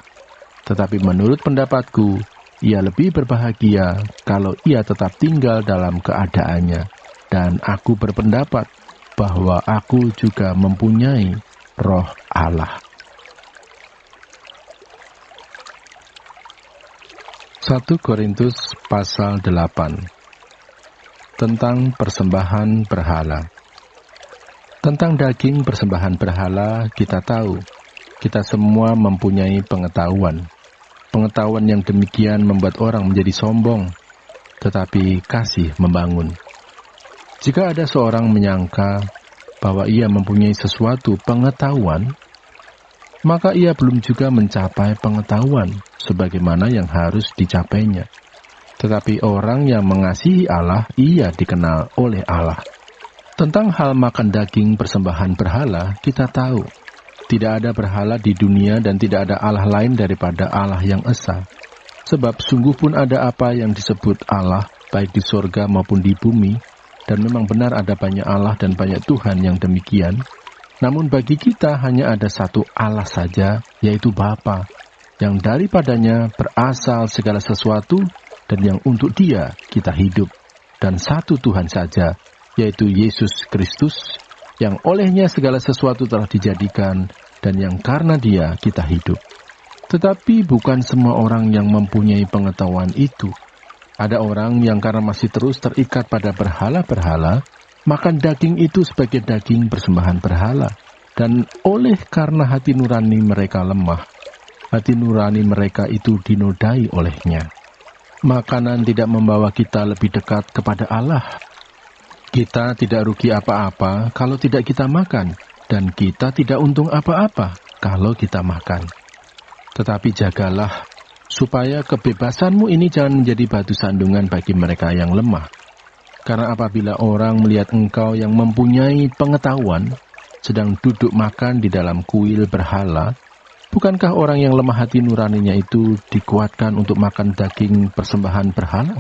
Tetapi menurut pendapatku, ia lebih berbahagia kalau ia tetap tinggal dalam keadaannya. Dan aku berpendapat bahwa aku juga mempunyai Roh Allah. 1 Korintus pasal 8 tentang persembahan berhala. Tentang daging persembahan berhala kita tahu, kita semua mempunyai pengetahuan. Pengetahuan yang demikian membuat orang menjadi sombong, tetapi kasih membangun. Jika ada seorang menyangka bahwa ia mempunyai sesuatu pengetahuan, maka ia belum juga mencapai pengetahuan sebagaimana yang harus dicapainya. Tetapi orang yang mengasihi Allah, ia dikenal oleh Allah. Tentang hal makan daging persembahan berhala, kita tahu, tidak ada berhala di dunia dan tidak ada Allah lain daripada Allah yang esa. Sebab sungguh pun ada apa yang disebut Allah, baik di sorga maupun di bumi, dan memang benar ada banyak Allah dan banyak Tuhan yang demikian. Namun bagi kita hanya ada satu Allah saja, yaitu Bapa, yang daripadanya berasal segala sesuatu, dan yang untuk Dia kita hidup. Dan satu Tuhan saja, yaitu Yesus Kristus, yang olehnya segala sesuatu telah dijadikan, dan yang karena Dia kita hidup. Tetapi bukan semua orang yang mempunyai pengetahuan itu. Ada orang yang karena masih terus terikat pada berhala-berhala, makan daging itu sebagai daging persembahan berhala. Dan oleh karena hati nurani mereka lemah, hati nurani mereka itu dinodai olehnya. Makanan tidak membawa kita lebih dekat kepada Allah. Kita tidak rugi apa-apa kalau tidak kita makan, dan kita tidak untung apa-apa kalau kita makan. Tetapi jagalah supaya kebebasanmu ini jangan menjadi batu sandungan bagi mereka yang lemah. Karena apabila orang melihat engkau yang mempunyai pengetahuan sedang duduk makan di dalam kuil berhala, bukankah orang yang lemah hati nuraninya itu dikuatkan untuk makan daging persembahan berhala?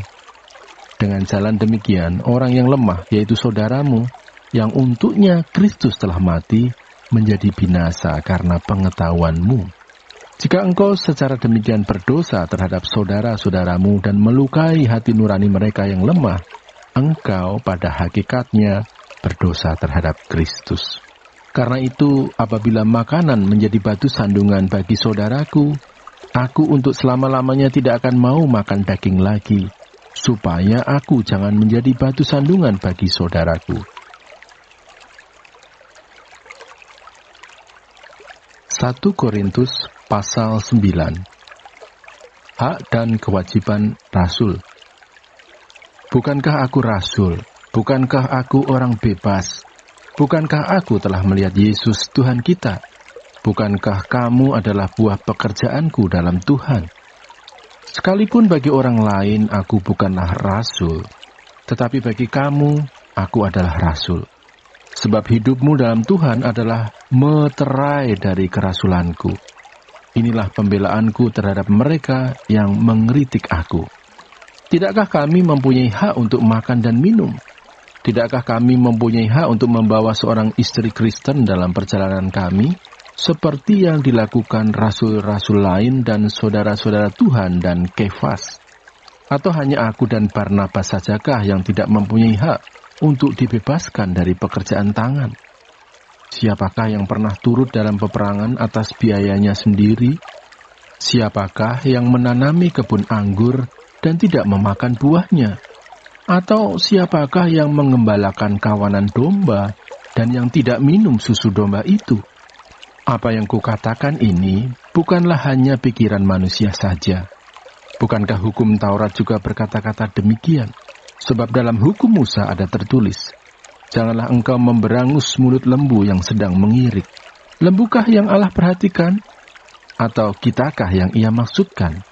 Dengan jalan demikian, orang yang lemah, yaitu saudaramu, yang untuknya Kristus telah mati, menjadi binasa karena pengetahuanmu. Jika engkau secara demikian berdosa terhadap saudara-saudaramu dan melukai hati nurani mereka yang lemah, engkau pada hakikatnya berdosa terhadap Kristus. Karena itu, apabila makanan menjadi batu sandungan bagi saudaraku, aku untuk selama-lamanya tidak akan mau makan daging lagi, supaya aku jangan menjadi batu sandungan bagi saudaraku. 1 Korintus pasal 9. Hak dan kewajiban Rasul. Bukankah aku rasul? Bukankah aku orang bebas? Bukankah aku telah melihat Yesus Tuhan kita? Bukankah kamu adalah buah pekerjaanku dalam Tuhan? Sekalipun bagi orang lain aku bukanlah rasul, tetapi bagi kamu aku adalah rasul. Sebab hidupmu dalam Tuhan adalah meterai dari kerasulanku. Inilah pembelaanku terhadap mereka yang mengkritik aku. Tidakkah kami mempunyai hak untuk makan dan minum? Tidakkah kami mempunyai hak untuk membawa seorang istri Kristen dalam perjalanan kami, seperti yang dilakukan rasul-rasul lain dan saudara-saudara Tuhan dan Kefas? Atau hanya aku dan Barnabas sajakah yang tidak mempunyai hak untuk dibebaskan dari pekerjaan tangan? Siapakah yang pernah turut dalam peperangan atas biayanya sendiri? Siapakah yang menanami kebun anggur dan tidak memakan buahnya? Atau siapakah yang mengembalakan kawanan domba dan yang tidak minum susu domba itu? Apa yang kukatakan ini bukanlah hanya pikiran manusia saja. Bukankah hukum Taurat juga berkata-kata demikian? Sebab dalam hukum Musa ada tertulis, janganlah engkau memberangus mulut lembu yang sedang mengirik. Lembukah yang Allah perhatikan? Atau kitakah yang ia maksudkan?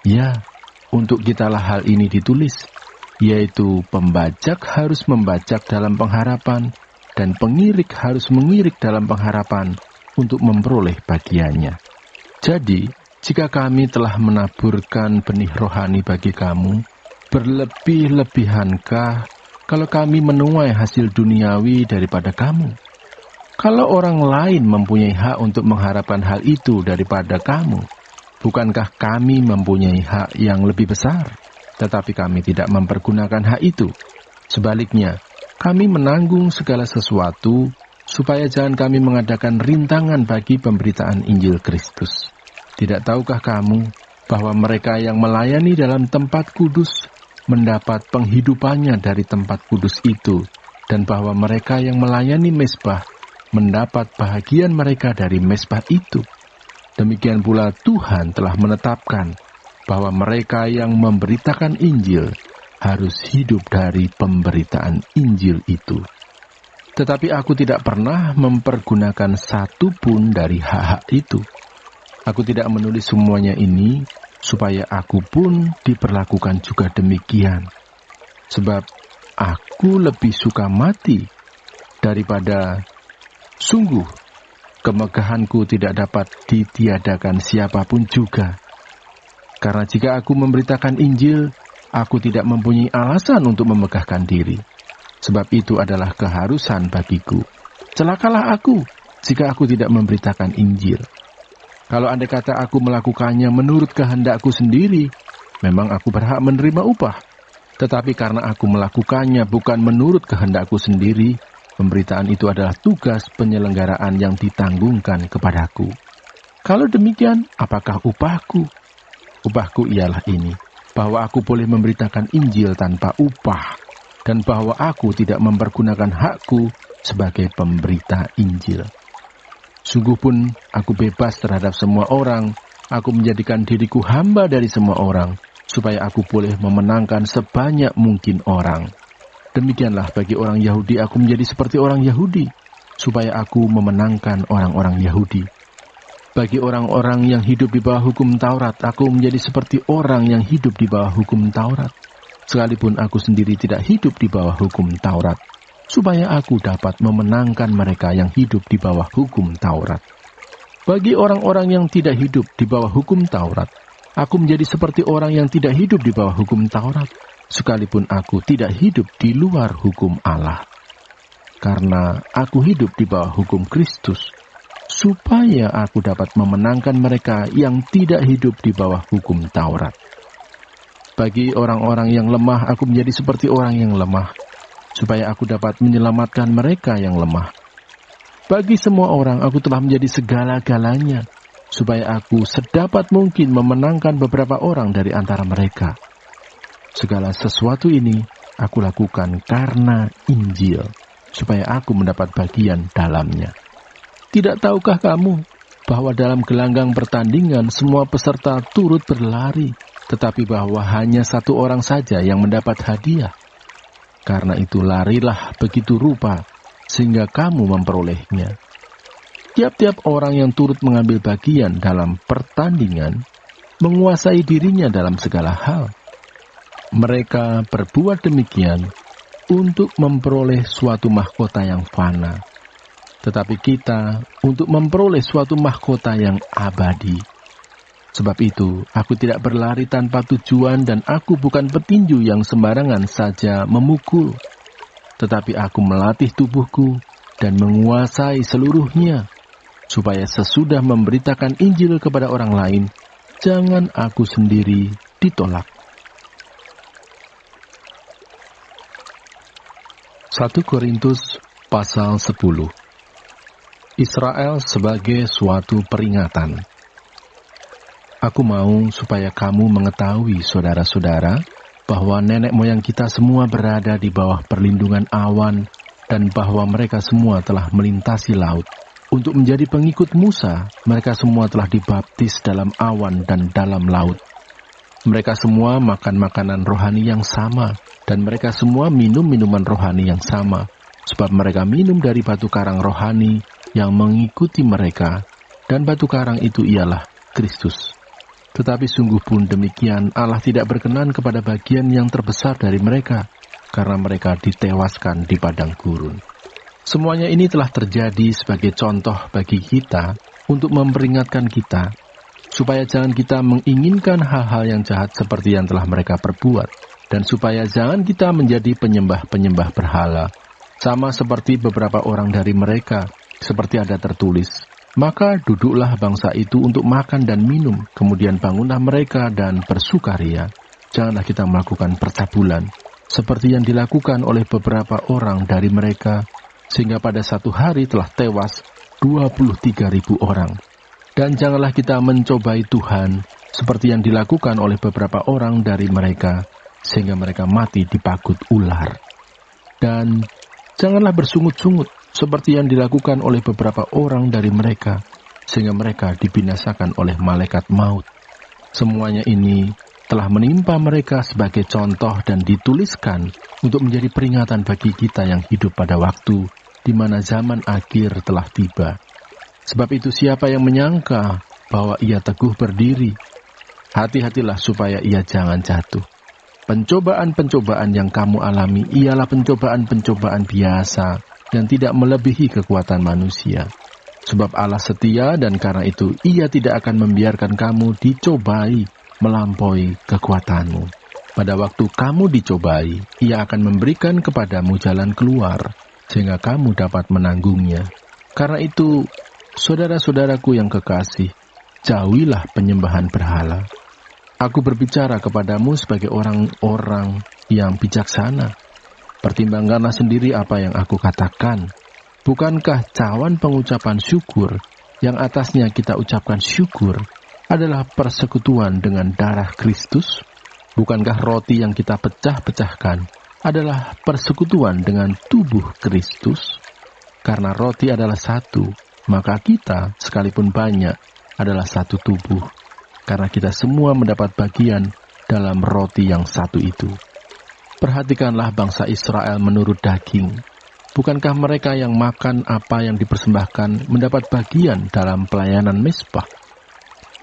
Ya, untuk kitalah hal ini ditulis, yaitu pembajak harus membajak dalam pengharapan, dan pengirik harus mengirik dalam pengharapan untuk memperoleh bagiannya. Jadi, jika kami telah menaburkan benih rohani bagi kamu, berlebih-lebihankah kalau kami menuai hasil duniawi daripada kamu? Kalau orang lain mempunyai hak untuk mengharapkan hal itu daripada kamu, bukankah kami mempunyai hak yang lebih besar? Tetapi kami tidak mempergunakan hak itu. Sebaliknya, kami menanggung segala sesuatu, supaya jangan kami mengadakan rintangan bagi pemberitaan Injil Kristus. Tidak tahukah kamu bahwa mereka yang melayani dalam tempat kudus mendapat penghidupannya dari tempat kudus itu, dan bahwa mereka yang melayani mezbah mendapat bahagian mereka dari mezbah itu? Demikian pula Tuhan telah menetapkan bahwa mereka yang memberitakan Injil harus hidup dari pemberitaan Injil itu. Tetapi aku tidak pernah mempergunakan satu pun dari hak-hak itu. Aku tidak menulis semuanya ini supaya aku pun diperlakukan juga demikian. Sebab aku lebih suka mati daripada sungguh kemegahanku tidak dapat ditiadakan siapapun juga. Karena jika aku memberitakan Injil, aku tidak mempunyai alasan untuk memegahkan diri. Sebab itu adalah keharusan bagiku. Celakalah aku jika aku tidak memberitakan Injil. Kalau andai kata aku melakukannya menurut kehendakku sendiri, memang aku berhak menerima upah. Tetapi karena aku melakukannya bukan menurut kehendakku sendiri, pemberitaan itu adalah tugas penyelenggaraan yang ditanggungkan kepadaku. Kalau demikian, apakah upahku? Upahku ialah ini, bahwa aku boleh memberitakan Injil tanpa upah, dan bahwa aku tidak mempergunakan hakku sebagai pemberita Injil. Sungguh pun aku bebas terhadap semua orang, aku menjadikan diriku hamba dari semua orang, supaya aku boleh memenangkan sebanyak mungkin orang. Demikianlah bagi orang Yahudi aku menjadi seperti orang Yahudi, supaya aku memenangkan orang-orang Yahudi. Bagi orang-orang yang hidup di bawah hukum Taurat, aku menjadi seperti orang yang hidup di bawah hukum Taurat, sekalipun aku sendiri tidak hidup di bawah hukum Taurat, supaya aku dapat memenangkan mereka yang hidup di bawah hukum Taurat. Bagi orang-orang yang tidak hidup di bawah hukum Taurat, aku menjadi seperti orang yang tidak hidup di bawah hukum Taurat, sekalipun aku tidak hidup di luar hukum Allah. Karena aku hidup di bawah hukum Kristus, supaya aku dapat memenangkan mereka yang tidak hidup di bawah hukum Taurat. Bagi orang-orang yang lemah, aku menjadi seperti orang yang lemah, supaya aku dapat menyelamatkan mereka yang lemah. Bagi semua orang, aku telah menjadi segala-galanya, supaya aku sedapat mungkin memenangkan beberapa orang dari antara mereka. Segala sesuatu ini aku lakukan karena Injil, supaya aku mendapat bagian dalamnya. Tidak tahukah kamu bahwa dalam gelanggang pertandingan semua peserta turut berlari, tetapi bahwa hanya satu orang saja yang mendapat hadiah? Karena itu larilah begitu rupa, sehingga kamu memperolehnya. Tiap-tiap orang yang turut mengambil bagian dalam pertandingan, menguasai dirinya dalam segala hal. Mereka berbuat demikian untuk memperoleh suatu mahkota yang fana, tetapi kita untuk memperoleh suatu mahkota yang abadi. Sebab itu, aku tidak berlari tanpa tujuan dan aku bukan petinju yang sembarangan saja memukul, tetapi aku melatih tubuhku dan menguasai seluruhnya, supaya sesudah memberitakan Injil kepada orang lain, jangan aku sendiri ditolak. 1 Korintus pasal 10. Israel sebagai suatu peringatan. Aku mau supaya kamu mengetahui, saudara-saudara, bahwa nenek moyang kita semua berada di bawah perlindungan awan dan bahwa mereka semua telah melintasi laut. Untuk menjadi pengikut Musa, mereka semua telah dibaptis dalam awan dan dalam laut. Mereka semua makan makanan rohani yang sama, dan mereka semua minum minuman rohani yang sama, sebab mereka minum dari batu karang rohani yang mengikuti mereka, dan batu karang itu ialah Kristus. Tetapi sungguh pun demikian, Allah tidak berkenan kepada bagian yang terbesar dari mereka, karena mereka ditewaskan di padang gurun. Semuanya ini telah terjadi sebagai contoh bagi kita, untuk memperingatkan kita, supaya jangan kita menginginkan hal-hal yang jahat seperti yang telah mereka perbuat, dan supaya jangan kita menjadi penyembah-penyembah berhala, sama seperti beberapa orang dari mereka, seperti ada tertulis, maka duduklah bangsa itu untuk makan dan minum, kemudian bangunlah mereka dan bersukaria. Janganlah kita melakukan percabulan, seperti yang dilakukan oleh beberapa orang dari mereka, sehingga pada satu hari telah tewas 23.000 orang. Dan janganlah kita mencobai Tuhan, seperti yang dilakukan oleh beberapa orang dari mereka, sehingga mereka mati dipagut ular. Dan janganlah bersungut-sungut, seperti yang dilakukan oleh beberapa orang dari mereka, sehingga mereka dibinasakan oleh malaikat maut. Semuanya ini telah menimpa mereka sebagai contoh dan dituliskan untuk menjadi peringatan bagi kita yang hidup pada waktu di mana zaman akhir telah tiba. Sebab itu siapa yang menyangka bahwa ia teguh berdiri, hati-hatilah supaya ia jangan jatuh. Pencobaan-pencobaan yang kamu alami ialah pencobaan-pencobaan biasa yang tidak melebihi kekuatan manusia. Sebab Allah setia dan karena itu ia tidak akan membiarkan kamu dicobai melampaui kekuatanmu. Pada waktu kamu dicobai, ia akan memberikan kepadamu jalan keluar, sehingga kamu dapat menanggungnya. Karena itu, saudara-saudaraku yang kekasih, jauhilah penyembahan berhala. Aku berbicara kepadamu sebagai orang-orang yang bijaksana. Pertimbangkanlah sendiri apa yang aku katakan. Bukankah cawan pengucapan syukur yang atasnya kita ucapkan syukur adalah persekutuan dengan darah Kristus? Bukankah roti yang kita pecah-pecahkan adalah persekutuan dengan tubuh Kristus? Karena roti adalah satu, maka kita, sekalipun banyak, adalah satu tubuh. Karena kita semua mendapat bagian dalam roti yang satu itu. Perhatikanlah bangsa Israel menurut daging. Bukankah mereka yang makan apa yang dipersembahkan mendapat bagian dalam pelayanan mezbah?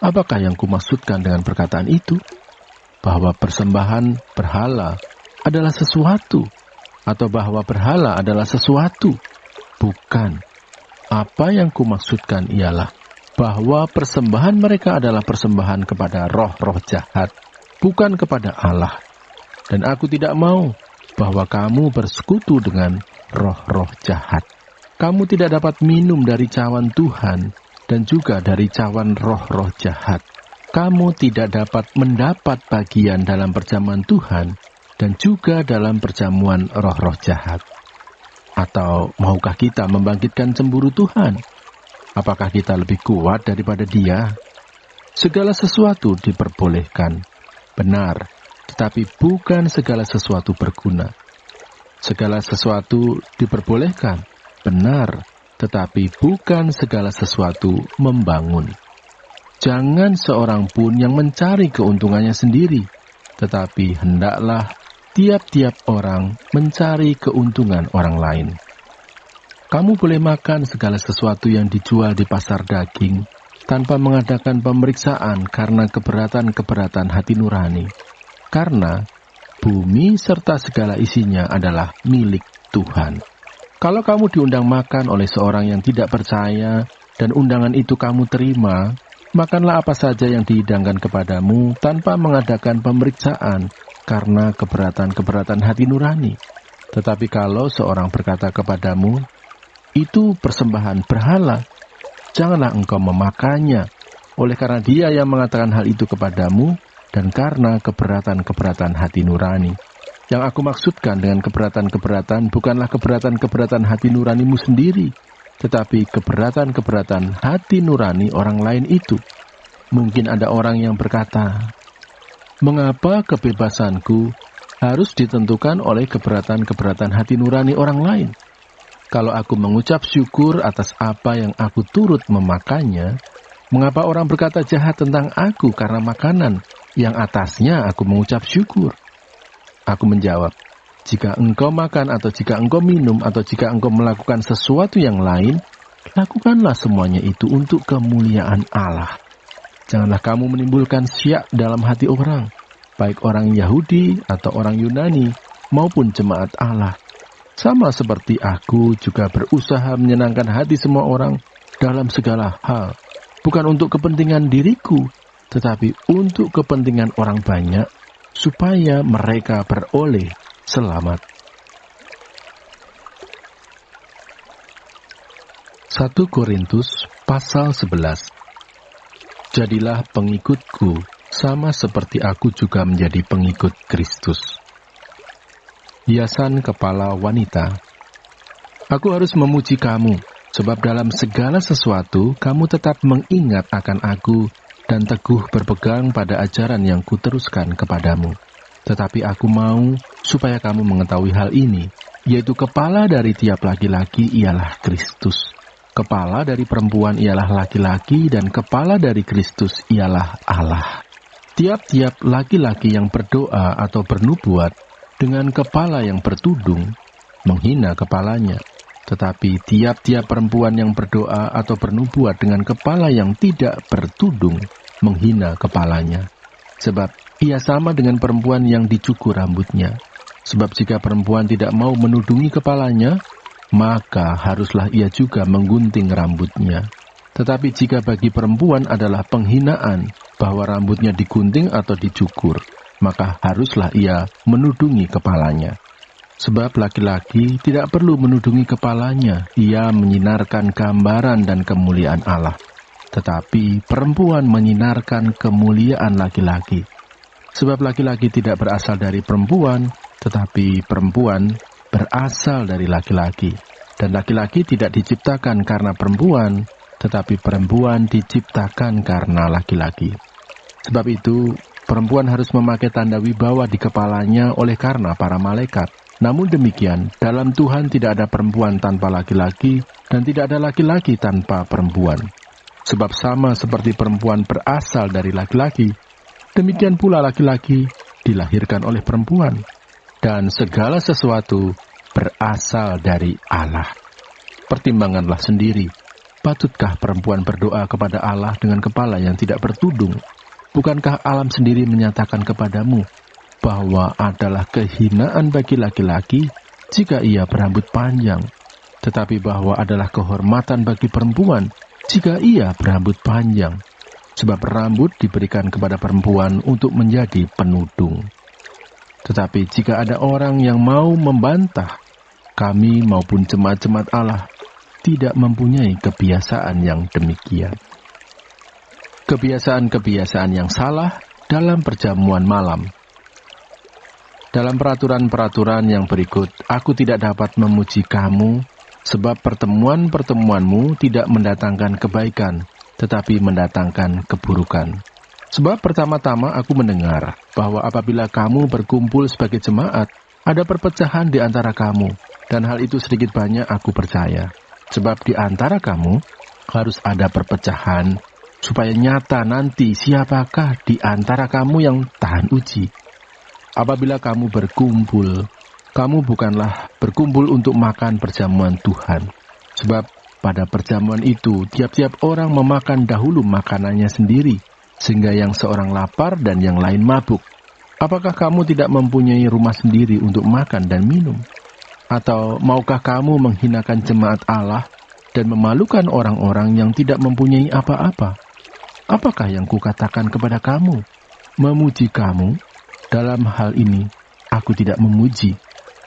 Apakah yang kumaksudkan dengan perkataan itu? Bahwa persembahan berhala adalah sesuatu, atau bahwa berhala adalah sesuatu? Bukan. Apa yang kumaksudkan ialah bahwa persembahan mereka adalah persembahan kepada roh-roh jahat, bukan kepada Allah. Dan aku tidak mau bahwa kamu bersekutu dengan roh-roh jahat. Kamu tidak dapat minum dari cawan Tuhan dan juga dari cawan roh-roh jahat. Kamu tidak dapat mendapat bagian dalam perjamuan Tuhan dan juga dalam perjamuan roh-roh jahat. Atau maukah kita membangkitkan cemburu Tuhan? Apakah kita lebih kuat daripada Dia? Segala sesuatu diperbolehkan, benar, tetapi bukan segala sesuatu berguna. Segala sesuatu diperbolehkan, benar, tetapi bukan segala sesuatu membangun. Jangan seorang pun yang mencari keuntungannya sendiri, tetapi hendaklah tiap-tiap orang mencari keuntungan orang lain. Kamu boleh makan segala sesuatu yang dijual di pasar daging tanpa mengadakan pemeriksaan karena keberatan-keberatan hati nurani. Karena bumi serta segala isinya adalah milik Tuhan. Kalau kamu diundang makan oleh seorang yang tidak percaya dan undangan itu kamu terima, makanlah apa saja yang dihidangkan kepadamu tanpa mengadakan pemeriksaan karena keberatan-keberatan hati nurani. Tetapi kalau seorang berkata kepadamu, itu persembahan berhala, janganlah engkau memakannya, oleh karena dia yang mengatakan hal itu kepadamu, dan karena keberatan-keberatan hati nurani. Yang aku maksudkan dengan keberatan-keberatan bukanlah keberatan-keberatan hati nuranimu sendiri, tetapi keberatan-keberatan hati nurani orang lain itu. Mungkin ada orang yang berkata, mengapa kebebasanku harus ditentukan oleh keberatan-keberatan hati nurani orang lain? Kalau aku mengucap syukur atas apa yang aku turut memakannya, mengapa orang berkata jahat tentang aku karena makanan yang atasnya aku mengucap syukur? Aku menjawab, jika engkau makan atau jika engkau minum atau jika engkau melakukan sesuatu yang lain, lakukanlah semuanya itu untuk kemuliaan Allah. Janganlah kamu menimbulkan syiak dalam hati orang, baik orang Yahudi atau orang Yunani maupun jemaat Allah. Sama seperti aku juga berusaha menyenangkan hati semua orang dalam segala hal, bukan untuk kepentingan diriku, tetapi untuk kepentingan orang banyak, supaya mereka beroleh selamat. 1 Korintus pasal 11. Jadilah pengikutku, sama seperti aku juga menjadi pengikut Kristus. Hiasan kepala wanita. Aku harus memuji kamu, sebab dalam segala sesuatu kamu tetap mengingat akan aku dan teguh berpegang pada ajaran yang kuteruskan kepadamu. Tetapi aku mau supaya kamu mengetahui hal ini, yaitu kepala dari tiap laki-laki ialah Kristus. Kepala dari perempuan ialah laki-laki dan kepala dari Kristus ialah Allah. Tiap-tiap laki-laki yang berdoa atau bernubuat dengan kepala yang bertudung menghina kepalanya. Tetapi tiap-tiap perempuan yang berdoa atau bernubuat dengan kepala yang tidak bertudung menghina kepalanya. Sebab ia sama dengan perempuan yang dicukur rambutnya. Sebab jika perempuan tidak mau menudungi kepalanya, maka haruslah ia juga menggunting rambutnya. Tetapi jika bagi perempuan adalah penghinaan bahwa rambutnya digunting atau dicukur, maka haruslah ia menudungi kepalanya. Sebab laki-laki tidak perlu menudungi kepalanya, ia menyinarkan gambaran dan kemuliaan Allah. Tetapi perempuan menyinarkan kemuliaan laki-laki. Sebab laki-laki tidak berasal dari perempuan, tetapi perempuan berasal dari laki-laki. Dan laki-laki tidak diciptakan karena perempuan, tetapi perempuan diciptakan karena laki-laki. Sebab itu, perempuan harus memakai tanda wibawa di kepalanya oleh karena para malaikat. Namun demikian, dalam Tuhan tidak ada perempuan tanpa laki-laki, dan tidak ada laki-laki tanpa perempuan. Sebab sama seperti perempuan berasal dari laki-laki, Demikian pula laki-laki dilahirkan oleh perempuan, dan segala sesuatu berasal dari Allah. Pertimbanganlah sendiri, patutkah perempuan berdoa kepada Allah dengan kepala yang tidak bertudung? Bukankah alam sendiri menyatakan kepadamu bahwa adalah kehinaan bagi laki-laki jika ia berambut panjang, tetapi bahwa adalah kehormatan bagi perempuan jika ia berambut panjang? Sebab rambut diberikan kepada perempuan untuk menjadi penudung. Tetapi jika ada orang yang mau membantah, kami maupun jemaat-jemaat Allah tidak mempunyai kebiasaan yang demikian. Kebiasaan-kebiasaan yang salah dalam perjamuan malam. Dalam peraturan-peraturan yang berikut, aku tidak dapat memuji kamu, sebab pertemuan-pertemuanmu tidak mendatangkan kebaikan, tetapi mendatangkan keburukan. Sebab pertama-tama aku mendengar bahwa apabila kamu berkumpul sebagai jemaat, ada perpecahan di antara kamu, dan hal itu sedikit banyak aku percaya. Sebab di antara kamu harus ada perpecahan, supaya nyata nanti siapakah di antara kamu yang tahan uji. Apabila kamu berkumpul, kamu bukanlah berkumpul untuk makan perjamuan Tuhan. Sebab pada perjamuan itu, tiap-tiap orang memakan dahulu makanannya sendiri, sehingga yang seorang lapar dan yang lain mabuk. Apakah kamu tidak mempunyai rumah sendiri untuk makan dan minum? Atau maukah kamu menghinakan jemaat Allah dan memalukan orang-orang yang tidak mempunyai apa-apa? Apakah yang kukatakan kepada kamu? Memuji kamu? Dalam hal ini, aku tidak memuji.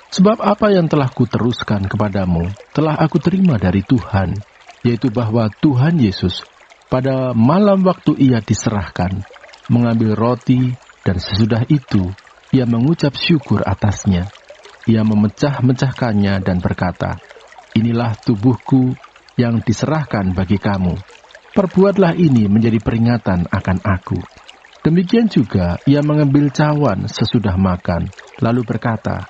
Sebab apa yang telah kuteruskan kepadamu, telah aku terima dari Tuhan, yaitu bahwa Tuhan Yesus, pada malam waktu ia diserahkan, mengambil roti, dan sesudah itu, ia mengucap syukur atasnya. Ia memecah-mecahkannya dan berkata, "Inilah tubuhku yang diserahkan bagi kamu. Perbuatlah ini menjadi peringatan akan aku." Demikian juga ia mengambil cawan sesudah makan, lalu berkata,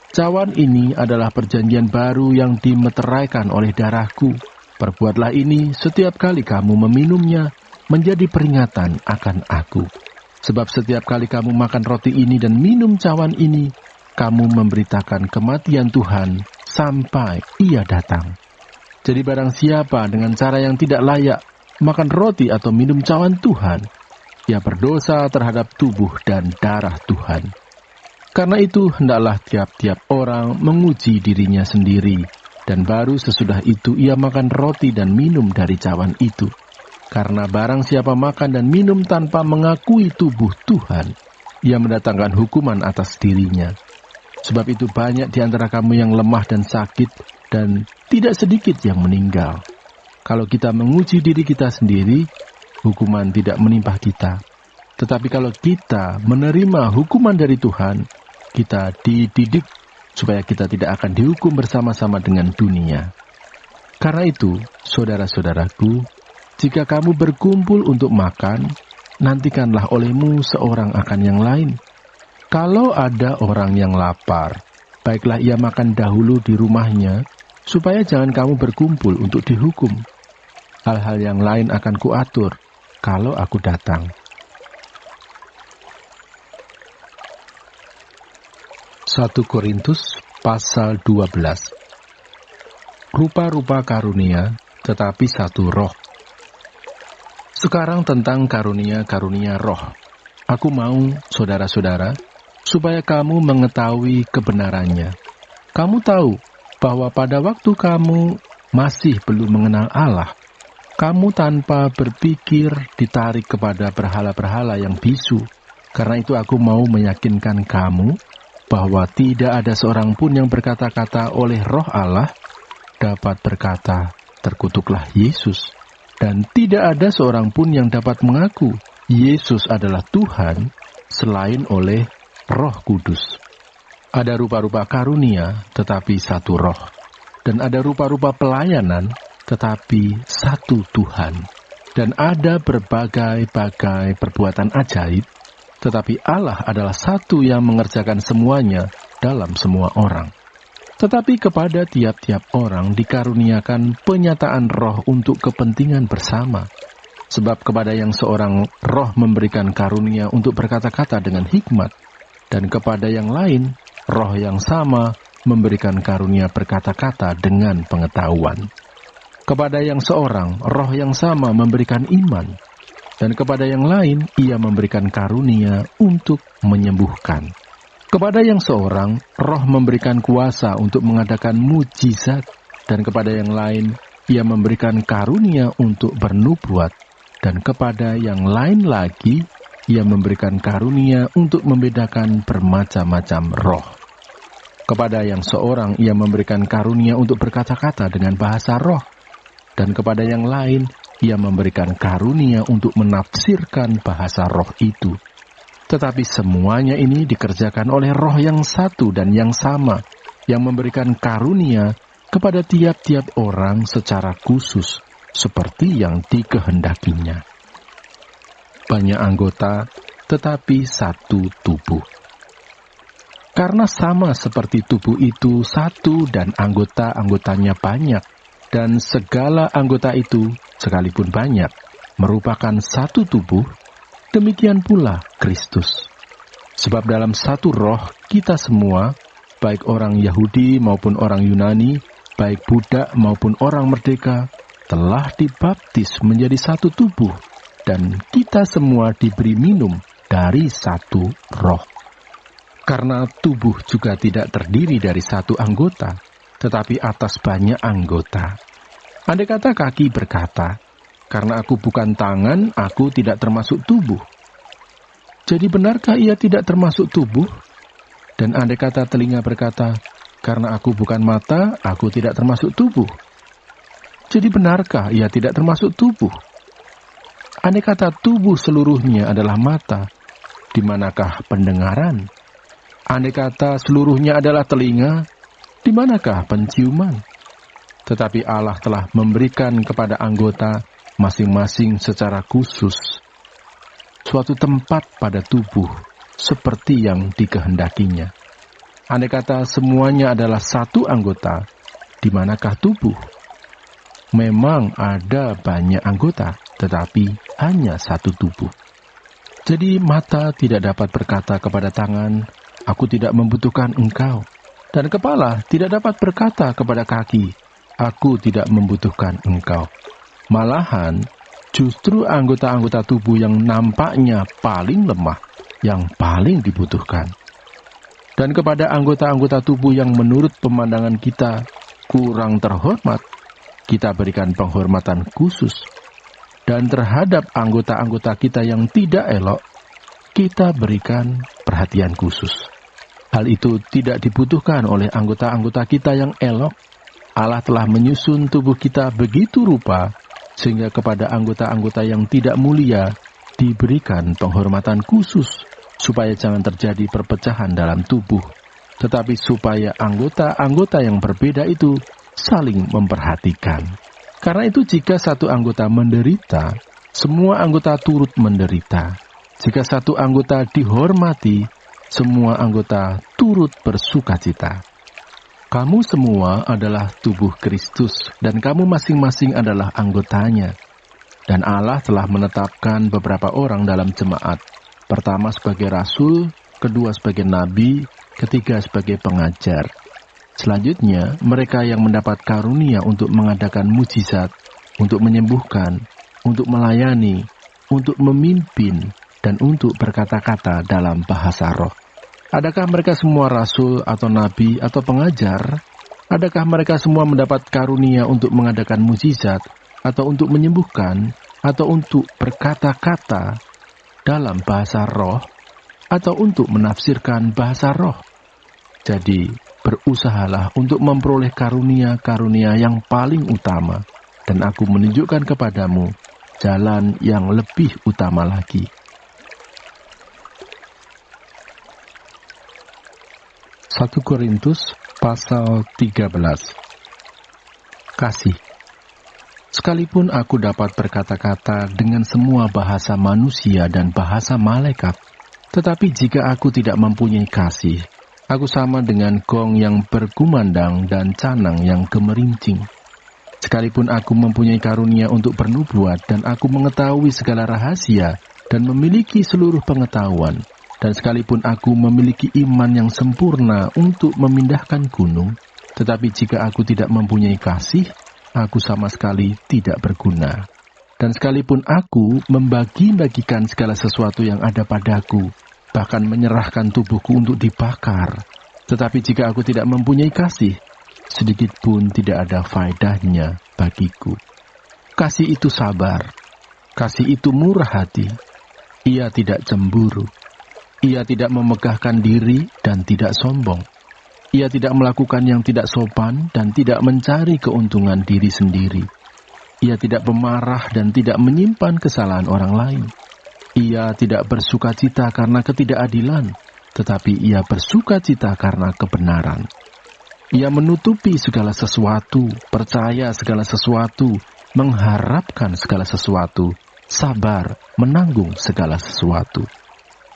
"Cawan ini adalah perjanjian baru yang dimeteraikan oleh darahku. Perbuatlah ini setiap kali kamu meminumnya menjadi peringatan akan aku. Sebab setiap kali kamu makan roti ini dan minum cawan ini, kamu memberitakan kematian Tuhan sampai ia datang. Jadi barang siapa dengan cara yang tidak layak makan roti atau minum cawan Tuhan, ia berdosa terhadap tubuh dan darah Tuhan. Karena itu hendaklah tiap-tiap orang menguji dirinya sendiri, dan baru sesudah itu ia makan roti dan minum dari cawan itu. Karena barang siapa makan dan minum tanpa mengakui tubuh Tuhan, ia mendatangkan hukuman atas dirinya. Sebab itu banyak di antara kamu yang lemah dan sakit, dan tidak sedikit yang meninggal. Kalau kita menguji diri kita sendiri, hukuman tidak menimpa kita. Tetapi kalau kita menerima hukuman dari Tuhan, kita dididik supaya kita tidak akan dihukum bersama-sama dengan dunia. Karena itu, saudara-saudaraku, jika kamu berkumpul untuk makan, nantikanlah olehmu seorang akan yang lain. Kalau ada orang yang lapar, baiklah ia makan dahulu di rumahnya, supaya jangan kamu berkumpul untuk dihukum. Hal-hal yang lain akan kuatur kalau aku datang. 1 Korintus pasal 12. Rupa-rupa karunia, tetapi satu roh. Sekarang tentang karunia-karunia roh. Aku mau, saudara-saudara, supaya kamu mengetahui kebenarannya. Kamu tahu bahwa pada waktu kamu masih belum mengenal Allah, kamu tanpa berpikir ditarik kepada berhala-berhala yang bisu. Karena itu aku mau meyakinkan kamu bahwa tidak ada seorang pun yang berkata-kata oleh Roh Allah dapat berkata, "Terkutuklah Yesus." Dan tidak ada seorang pun yang dapat mengaku Yesus adalah Tuhan selain oleh Roh Kudus. Ada rupa-rupa karunia, tetapi satu roh. Dan ada rupa-rupa pelayanan, tetapi satu Tuhan. Dan ada berbagai-bagai perbuatan ajaib, tetapi Allah adalah satu yang mengerjakan semuanya dalam semua orang. Tetapi kepada tiap-tiap orang dikaruniakan penyataan roh untuk kepentingan bersama. Sebab kepada yang seorang roh memberikan karunia untuk berkata-kata dengan hikmat, dan kepada yang lain roh yang sama memberikan karunia berkata-kata dengan pengetahuan. Kepada yang seorang roh yang sama memberikan iman, dan kepada yang lain ia memberikan karunia untuk menyembuhkan. Kepada yang seorang roh memberikan kuasa untuk mengadakan mujizat, dan kepada yang lain ia memberikan karunia untuk bernubuat, dan kepada yang lain lagi ia memberikan karunia untuk membedakan bermacam-macam roh. Kepada yang seorang ia memberikan karunia untuk berkata-kata dengan bahasa roh, dan kepada yang lain ia memberikan karunia untuk menafsirkan bahasa roh itu. Tetapi semuanya ini dikerjakan oleh roh yang satu dan yang sama, yang memberikan karunia kepada tiap-tiap orang secara khusus, seperti yang dikehendakinya. Banyak anggota, tetapi satu tubuh. Karena sama seperti tubuh itu satu dan anggota-anggotanya banyak, dan segala anggota itu, sekalipun banyak, merupakan satu tubuh, demikian pula Kristus. Sebab dalam satu roh kita semua, baik orang Yahudi maupun orang Yunani, baik budak maupun orang merdeka, telah dibaptis menjadi satu tubuh, dan kita semua diberi minum dari satu roh. Karena tubuh juga tidak terdiri dari satu anggota, tetapi atas banyak anggota. Andai kata kaki berkata, "Karena aku bukan tangan, aku tidak termasuk tubuh." Jadi benarkah ia tidak termasuk tubuh? Dan andai kata telinga berkata, "Karena aku bukan mata, aku tidak termasuk tubuh." Jadi benarkah ia tidak termasuk tubuh? Andai kata tubuh seluruhnya adalah mata, di manakah pendengaran? Andai kata seluruhnya adalah telinga, di manakah penciuman? Tetapi Allah telah memberikan kepada anggota masing-masing secara khusus suatu tempat pada tubuh, seperti yang dikehendakinya. Andai kata semuanya adalah satu anggota, di manakah tubuh? Memang ada banyak anggota, tetapi hanya satu tubuh. Jadi mata tidak dapat berkata kepada tangan, "Aku tidak membutuhkan engkau." Dan kepala tidak dapat berkata kepada kaki, "Aku tidak membutuhkan engkau." Malahan, justru anggota-anggota tubuh yang nampaknya paling lemah, yang paling dibutuhkan. Dan kepada anggota-anggota tubuh yang menurut pemandangan kita kurang terhormat, kita berikan penghormatan khusus. Dan terhadap anggota-anggota kita yang tidak elok, kita berikan perhatian khusus. Hal itu tidak dibutuhkan oleh anggota-anggota kita yang elok. Allah telah menyusun tubuh kita begitu rupa, sehingga kepada anggota-anggota yang tidak mulia diberikan penghormatan khusus, supaya jangan terjadi perpecahan dalam tubuh, tetapi supaya anggota-anggota yang berbeda itu saling memperhatikan. Karena itu jika satu anggota menderita, semua anggota turut menderita. Jika satu anggota dihormati, semua anggota turut bersukacita. Kamu semua adalah tubuh Kristus, dan kamu masing-masing adalah anggotanya. Dan Allah telah menetapkan beberapa orang dalam jemaat, pertama sebagai rasul, kedua sebagai nabi, ketiga sebagai pengajar. Selanjutnya, mereka yang mendapat karunia untuk mengadakan mujizat, untuk menyembuhkan, untuk melayani, untuk memimpin, dan untuk berkata-kata dalam bahasa roh. Adakah mereka semua rasul atau nabi atau pengajar? Adakah mereka semua mendapat karunia untuk mengadakan mujizat, atau untuk menyembuhkan, atau untuk berkata-kata dalam bahasa roh, atau untuk menafsirkan bahasa roh? Jadi, berusahalah untuk memperoleh karunia-karunia yang paling utama, dan aku menunjukkan kepadamu jalan yang lebih utama lagi. 1 Korintus pasal 13. Kasih. Sekalipun aku dapat berkata-kata dengan semua bahasa manusia dan bahasa malaikat, tetapi jika aku tidak mempunyai kasih, aku sama dengan gong yang berkumandang dan canang yang gemerincing. Sekalipun aku mempunyai karunia untuk bernubuat dan aku mengetahui segala rahasia dan memiliki seluruh pengetahuan, dan sekalipun aku memiliki iman yang sempurna untuk memindahkan gunung, tetapi jika aku tidak mempunyai kasih, aku sama sekali tidak berguna. Dan sekalipun aku membagi-bagikan segala sesuatu yang ada padaku, bahkan menyerahkan tubuhku untuk dibakar, tetapi jika aku tidak mempunyai kasih, sedikit pun tidak ada faedahnya bagiku. Kasih itu sabar, kasih itu murah hati, ia tidak cemburu, ia tidak memegahkan diri dan tidak sombong, ia tidak melakukan yang tidak sopan dan tidak mencari keuntungan diri sendiri, ia tidak pemarah dan tidak menyimpan kesalahan orang lain, ia tidak bersukacita karena ketidakadilan, tetapi ia bersukacita karena kebenaran. Ia menutupi segala sesuatu, percaya segala sesuatu, mengharapkan segala sesuatu, sabar, menanggung segala sesuatu.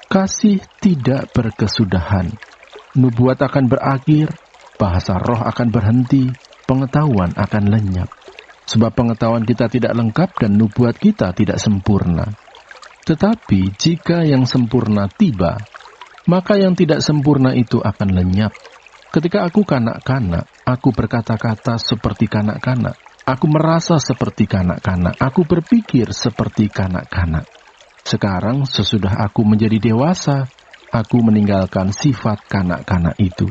Kasih tidak berkesudahan. Nubuat akan berakhir, bahasa roh akan berhenti, pengetahuan akan lenyap. Sebab pengetahuan kita tidak lengkap dan nubuat kita tidak sempurna. Tetapi jika yang sempurna tiba, maka yang tidak sempurna itu akan lenyap. Ketika aku kanak-kanak, aku berkata-kata seperti kanak-kanak. Aku merasa seperti kanak-kanak. Aku berpikir seperti kanak-kanak. Sekarang sesudah aku menjadi dewasa, aku meninggalkan sifat kanak-kanak itu.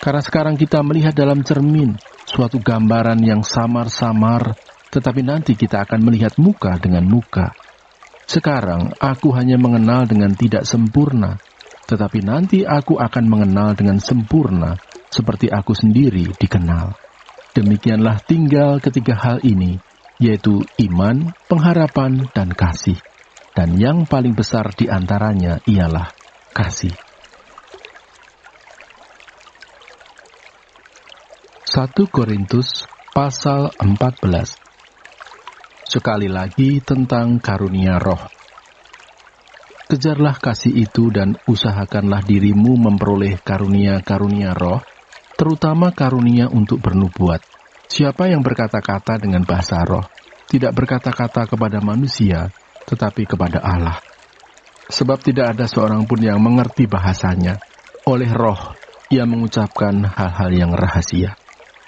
Karena sekarang kita melihat dalam cermin suatu gambaran yang samar-samar, tetapi nanti kita akan melihat muka dengan muka. Sekarang aku hanya mengenal dengan tidak sempurna, tetapi nanti aku akan mengenal dengan sempurna, seperti aku sendiri dikenal. Demikianlah tinggal ketiga hal ini, yaitu iman, pengharapan, dan kasih. Dan yang paling besar di antaranya ialah kasih. 1 Korintus pasal 14. Sekali lagi tentang karunia roh. Kejarlah kasih itu dan usahakanlah dirimu memperoleh karunia-karunia roh, terutama karunia untuk bernubuat. Siapa yang berkata-kata dengan bahasa roh, tidak berkata-kata kepada manusia, tetapi kepada Allah. Sebab tidak ada seorang pun yang mengerti bahasanya. Oleh roh, ia mengucapkan hal-hal yang rahasia.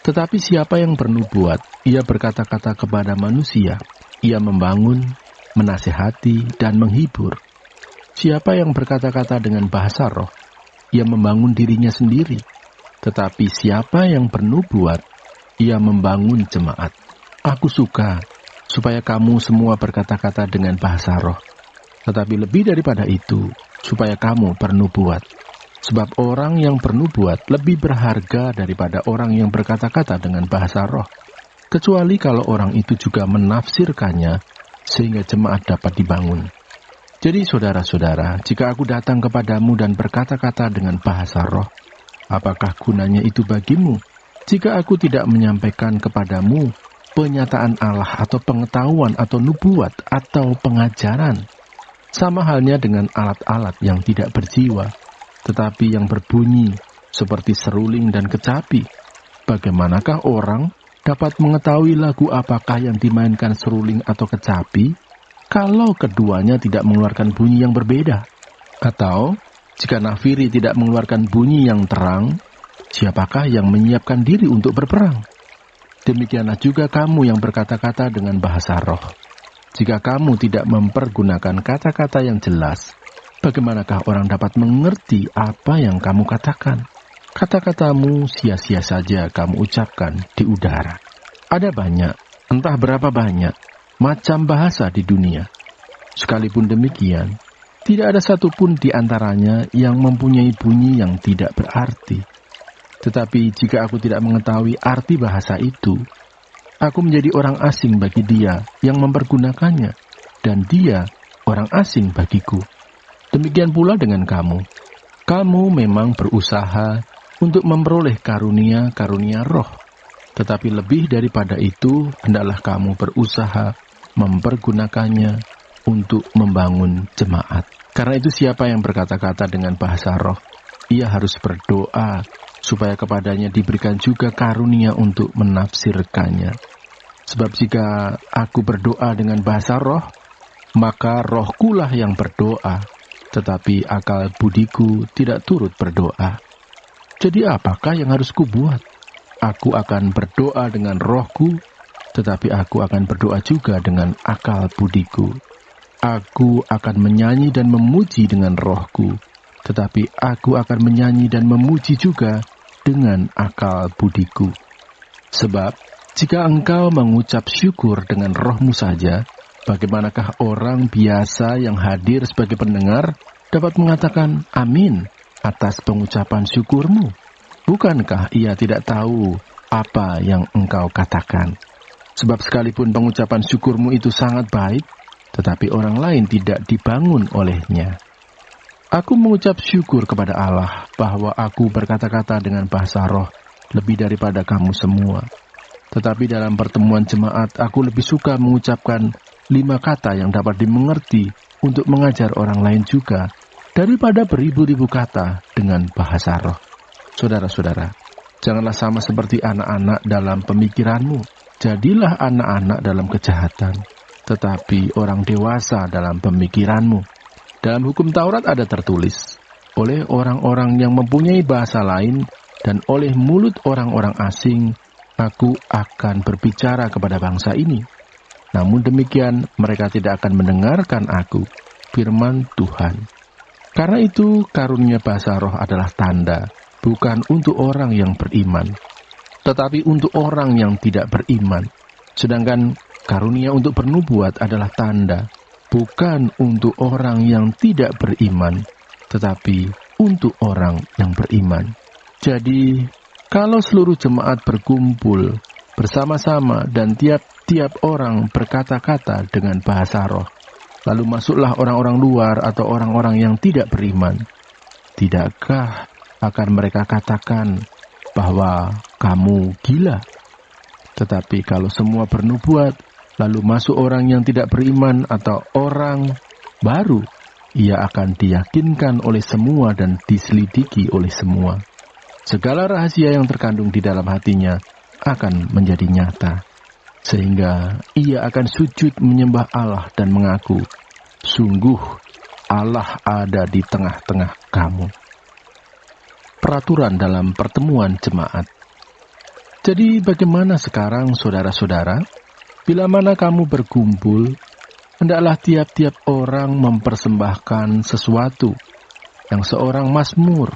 Tetapi siapa yang bernubuat, ia berkata-kata kepada manusia. Ia membangun, menasehati, dan menghibur. Siapa yang berkata-kata dengan bahasa roh, ia membangun dirinya sendiri. Tetapi siapa yang bernubuat, ia membangun jemaat. Aku suka supaya kamu semua berkata-kata dengan bahasa roh. Tetapi lebih daripada itu, supaya kamu bernubuat. Sebab orang yang bernubuat lebih berharga daripada orang yang berkata-kata dengan bahasa roh. Kecuali kalau orang itu juga menafsirkannya, sehingga jemaat dapat dibangun. Jadi saudara-saudara, jika aku datang kepadamu dan berkata-kata dengan bahasa roh, apakah gunanya itu bagimu? Jika aku tidak menyampaikan kepadamu penyataan Allah atau pengetahuan atau nubuat atau pengajaran, sama halnya dengan alat-alat yang tidak berjiwa, tetapi yang berbunyi seperti seruling dan kecapi. Bagaimanakah orang dapat mengetahui lagu apakah yang dimainkan seruling atau kecapi, kalau keduanya tidak mengeluarkan bunyi yang berbeda? Atau, jika nafiri tidak mengeluarkan bunyi yang terang, siapakah yang menyiapkan diri untuk berperang? Demikianlah juga kamu yang berkata-kata dengan bahasa roh. Jika kamu tidak mempergunakan kata-kata yang jelas, bagaimanakah orang dapat mengerti apa yang kamu katakan? Kata-katamu sia-sia saja kamu ucapkan di udara. Ada banyak, entah berapa banyak, macam bahasa di dunia. Sekalipun demikian, tidak ada satupun di antaranya yang mempunyai bunyi yang tidak berarti. Tetapi jika aku tidak mengetahui arti bahasa itu, aku menjadi orang asing bagi dia yang mempergunakannya, dan dia orang asing bagiku. Demikian pula dengan kamu. Kamu memang berusaha untuk memperoleh karunia-karunia roh. Tetapi lebih daripada itu, hendaklah kamu berusaha mempergunakannya untuk membangun jemaat. Karena itu siapa yang berkata-kata dengan bahasa roh, ia harus berdoa supaya kepadanya diberikan juga karunia untuk menafsirkannya. Sebab jika aku berdoa dengan bahasa roh, maka rohkulah yang berdoa, tetapi akal budiku tidak turut berdoa. Jadi apakah yang harus kubuat? Aku akan berdoa dengan rohku, tetapi aku akan berdoa juga dengan akal budiku. Aku akan menyanyi dan memuji dengan rohku, tetapi aku akan menyanyi dan memuji juga dengan akal budiku. Sebab, jika engkau mengucap syukur dengan rohmu saja, bagaimanakah orang biasa yang hadir sebagai pendengar dapat mengatakan amin atas pengucapan syukurmu? Bukankah ia tidak tahu apa yang engkau katakan? Sebab sekalipun pengucapan syukurmu itu sangat baik, tetapi orang lain tidak dibangun olehnya. Aku mengucap syukur kepada Allah bahwa aku berkata-kata dengan bahasa roh lebih daripada kamu semua. Tetapi dalam pertemuan jemaat, aku lebih suka mengucapkan 5 kata yang dapat dimengerti untuk mengajar orang lain juga, daripada beribu-ribu kata dengan bahasa roh. Saudara-saudara, janganlah sama seperti anak-anak dalam pemikiranmu. Jadilah anak-anak dalam kejahatan, tetapi orang dewasa dalam pemikiranmu. Dalam hukum Taurat ada tertulis, oleh orang-orang yang mempunyai bahasa lain dan oleh mulut orang-orang asing, aku akan berbicara kepada bangsa ini. Namun demikian, mereka tidak akan mendengarkan aku, firman Tuhan. Karena itu, karunia bahasa roh adalah tanda, bukan untuk orang yang beriman, tetapi untuk orang yang tidak beriman. Sedangkan karunia untuk bernubuat adalah tanda, bukan untuk orang yang tidak beriman, tetapi untuk orang yang beriman. Jadi, kalau seluruh jemaat berkumpul bersama-sama dan tiap-tiap orang berkata-kata dengan bahasa roh, lalu masuklah orang-orang luar atau orang-orang yang tidak beriman, tidakkah akan mereka katakan bahwa kamu gila? Tetapi kalau semua bernubuat, lalu masuk orang yang tidak beriman atau orang baru, ia akan diyakinkan oleh semua dan diselidiki oleh semua. Segala rahasia yang terkandung di dalam hatinya akan menjadi nyata, sehingga ia akan sujud menyembah Allah dan mengaku, sungguh Allah ada di tengah-tengah kamu. Peraturan dalam pertemuan jemaat. Jadi bagaimana sekarang saudara-saudara? Bila mana kamu berkumpul, hendaklah tiap-tiap orang mempersembahkan sesuatu, yang seorang mazmur,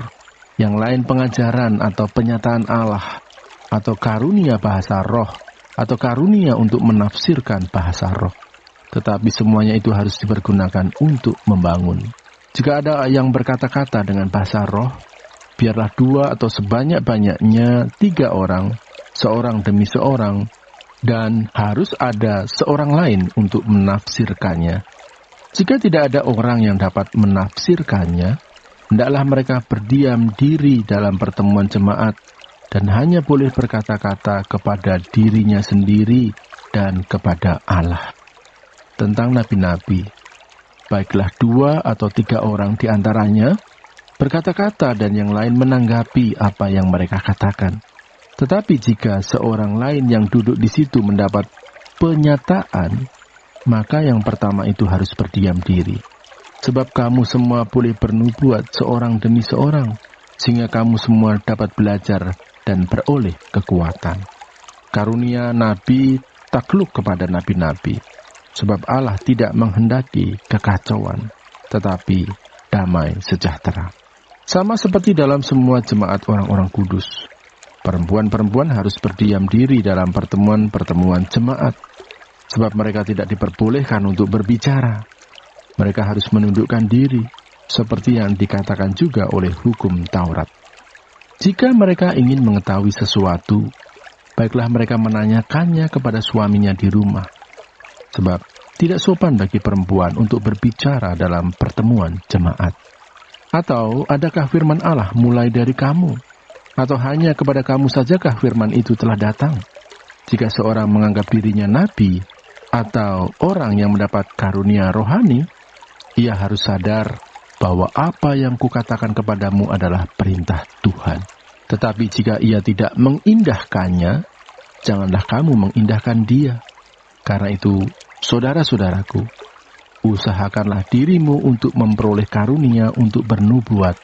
yang lain pengajaran atau penyataan Allah, atau karunia bahasa roh, atau karunia untuk menafsirkan bahasa roh. Tetapi semuanya itu harus dipergunakan untuk membangun. Jika ada yang berkata-kata dengan bahasa roh, biarlah 2 atau sebanyak-banyaknya 3 orang, seorang demi seorang, dan harus ada seorang lain untuk menafsirkannya. Jika tidak ada orang yang dapat menafsirkannya, hendaklah mereka berdiam diri dalam pertemuan jemaat dan hanya boleh berkata-kata kepada dirinya sendiri dan kepada Allah. Tentang nabi-nabi, baiklah 2 atau 3 orang di antaranya berkata-kata dan yang lain menanggapi apa yang mereka katakan. Tetapi jika seorang lain yang duduk di situ mendapat penyataan, maka yang pertama itu harus berdiam diri. Sebab kamu semua boleh bernubuat seorang demi seorang, sehingga kamu semua dapat belajar dan beroleh kekuatan. Karunia nabi takluk kepada nabi-nabi, sebab Allah tidak menghendaki kekacauan, tetapi damai sejahtera. Sama seperti dalam semua jemaat orang-orang kudus, perempuan-perempuan harus berdiam diri dalam pertemuan-pertemuan jemaat, sebab mereka tidak diperbolehkan untuk berbicara. Mereka harus menundukkan diri, seperti yang dikatakan juga oleh hukum Taurat. Jika mereka ingin mengetahui sesuatu, baiklah mereka menanyakannya kepada suaminya di rumah, sebab tidak sopan bagi perempuan untuk berbicara dalam pertemuan jemaat. Atau adakah firman Allah mulai dari kamu? Atau hanya kepada kamu sajakah firman itu telah datang? Jika seorang menganggap dirinya nabi atau orang yang mendapat karunia rohani, ia harus sadar bahwa apa yang kukatakan kepadamu adalah perintah Tuhan. Tetapi jika ia tidak mengindahkannya, janganlah kamu mengindahkan dia. Karena itu, saudara-saudaraku, usahakanlah dirimu untuk memperoleh karunia untuk bernubuat,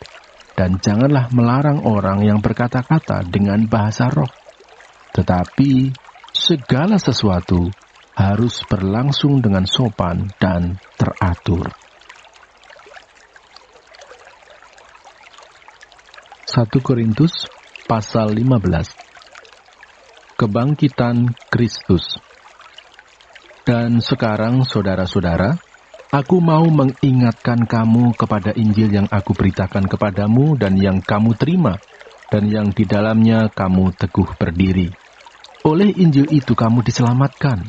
dan janganlah melarang orang yang berkata-kata dengan bahasa roh. Tetapi segala sesuatu harus berlangsung dengan sopan dan teratur. 1 Korintus pasal 15. Kebangkitan Kristus. Dan sekarang, saudara-saudara, aku mau mengingatkan kamu kepada Injil yang aku beritakan kepadamu dan yang kamu terima, dan yang di dalamnya kamu teguh berdiri. Oleh Injil itu kamu diselamatkan,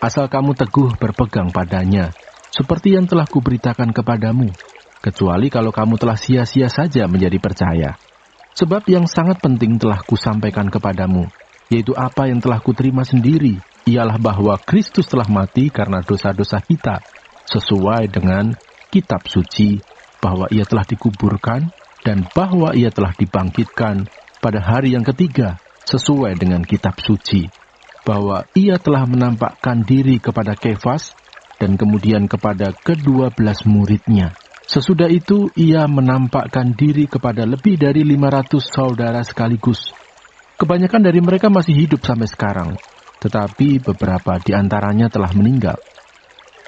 asal kamu teguh berpegang padanya, seperti yang telah kuberitakan kepadamu, kecuali kalau kamu telah sia-sia saja menjadi percaya. Sebab yang sangat penting telah kusampaikan kepadamu, yaitu apa yang telah kuterima sendiri, ialah bahwa Kristus telah mati karena dosa-dosa kita, sesuai dengan kitab suci, bahwa ia telah dikuburkan, dan bahwa ia telah dibangkitkan pada hari yang ketiga, sesuai dengan kitab suci, bahwa ia telah menampakkan diri kepada Kefas, dan kemudian kepada ke-12 muridnya. Sesudah itu ia menampakkan diri kepada lebih dari 500 saudara sekaligus. Kebanyakan dari mereka masih hidup sampai sekarang, tetapi beberapa di antaranya telah meninggal.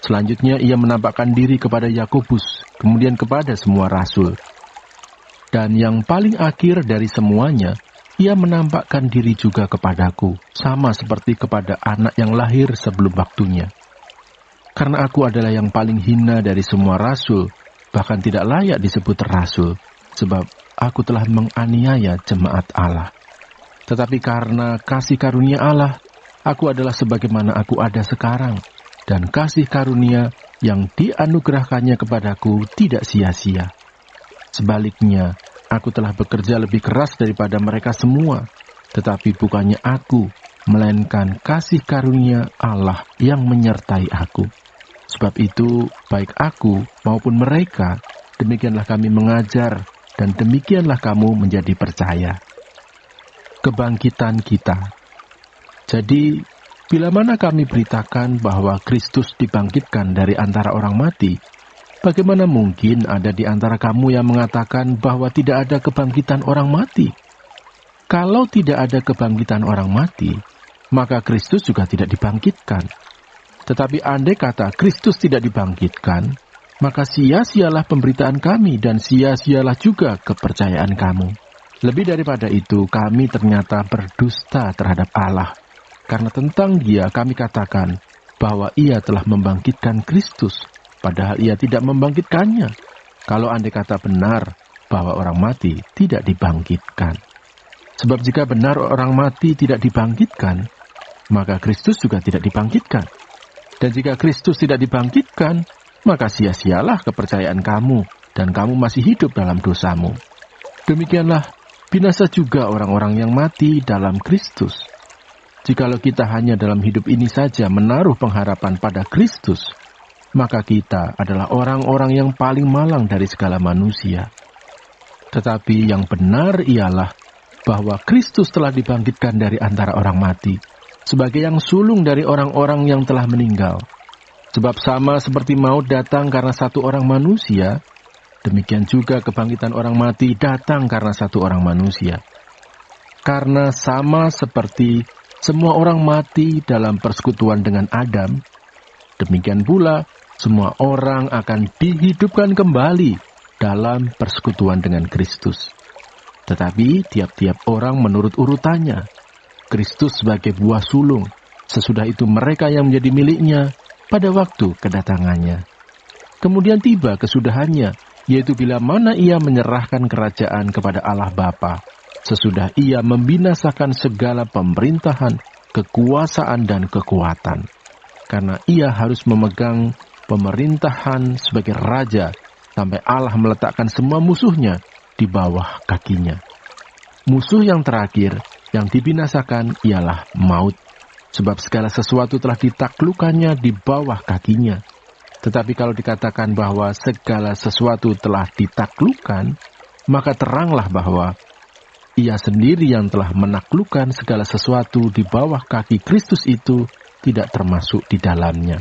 Selanjutnya ia menampakkan diri kepada Yakobus, kemudian kepada semua rasul. Dan yang paling akhir dari semuanya, ia menampakkan diri juga kepadaku, sama seperti kepada anak yang lahir sebelum waktunya. Karena aku adalah yang paling hina dari semua rasul, bahkan tidak layak disebut rasul, sebab aku telah menganiaya jemaat Allah. Tetapi karena kasih karunia Allah, aku adalah sebagaimana aku ada sekarang, dan kasih karunia yang dianugerahkannya kepadaku tidak sia-sia. Sebaliknya, aku telah bekerja lebih keras daripada mereka semua, tetapi bukannya aku, melainkan kasih karunia Allah yang menyertai aku. Sebab itu, baik aku maupun mereka, demikianlah kami mengajar, dan demikianlah kamu menjadi percaya. Kebangkitan kita. Jadi, bila mana kami beritakan bahwa Kristus dibangkitkan dari antara orang mati, bagaimana mungkin ada di antara kamu yang mengatakan bahwa tidak ada kebangkitan orang mati? Kalau tidak ada kebangkitan orang mati, maka Kristus juga tidak dibangkitkan. Tetapi andai kata Kristus tidak dibangkitkan, maka sia-sialah pemberitaan kami dan sia-sialah juga kepercayaan kamu. Lebih daripada itu, kami ternyata berdusta terhadap Allah, karena tentang Dia kami katakan bahwa Ia telah membangkitkan Kristus, padahal Ia tidak membangkitkannya. Kalau andai kata benar bahwa orang mati tidak dibangkitkan. Sebab jika benar orang mati tidak dibangkitkan, maka Kristus juga tidak dibangkitkan. Dan jika Kristus tidak dibangkitkan, maka sia-sialah kepercayaan kamu, dan kamu masih hidup dalam dosamu. Demikianlah binasa juga orang-orang yang mati dalam Kristus. Jikalau kita hanya dalam hidup ini saja menaruh pengharapan pada Kristus, maka kita adalah orang-orang yang paling malang dari segala manusia. Tetapi yang benar ialah bahwa Kristus telah dibangkitkan dari antara orang mati, sebagai yang sulung dari orang-orang yang telah meninggal. Sebab sama seperti maut datang karena satu orang manusia, demikian juga kebangkitan orang mati datang karena satu orang manusia. Karena sama seperti semua orang mati dalam persekutuan dengan Adam, demikian pula semua orang akan dihidupkan kembali dalam persekutuan dengan Kristus. Tetapi tiap-tiap orang menurut urutannya. Kristus sebagai buah sulung, sesudah itu mereka yang menjadi miliknya pada waktu kedatangannya. Kemudian tiba kesudahannya, yaitu bila mana ia menyerahkan kerajaan kepada Allah Bapa, sesudah ia membinasakan segala pemerintahan, kekuasaan dan kekuatan. Karena ia harus memegang pemerintahan sebagai raja, sampai Allah meletakkan semua musuhnya di bawah kakinya. Musuh yang terakhir yang dibinasakan ialah maut, sebab segala sesuatu telah ditaklukkannya di bawah kakinya. Tetapi kalau dikatakan bahwa segala sesuatu telah ditaklukkan, maka teranglah bahwa Ia sendiri yang telah menaklukkan segala sesuatu di bawah kaki Kristus itu tidak termasuk di dalamnya.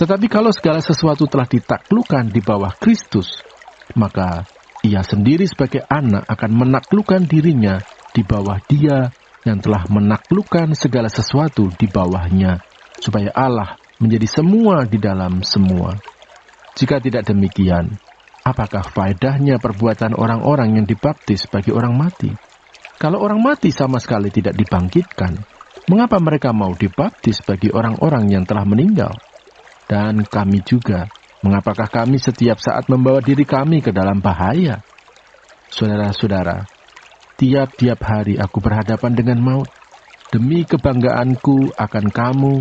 Tetapi kalau segala sesuatu telah ditaklukkan di bawah Kristus, maka ia sendiri sebagai anak akan menaklukkan dirinya di bawah Dia yang telah menaklukkan segala sesuatu di bawahnya, supaya Allah menjadi semua di dalam semua. Jika tidak demikian, apakah faedahnya perbuatan orang-orang yang dibaptis bagi orang mati? Kalau orang mati sama sekali tidak dibangkitkan, mengapa mereka mau dibaptis bagi orang-orang yang telah meninggal? Dan kami juga, mengapakah kami setiap saat membawa diri kami ke dalam bahaya? Saudara-saudara, tiap-tiap hari aku berhadapan dengan maut. Demi kebanggaanku akan kamu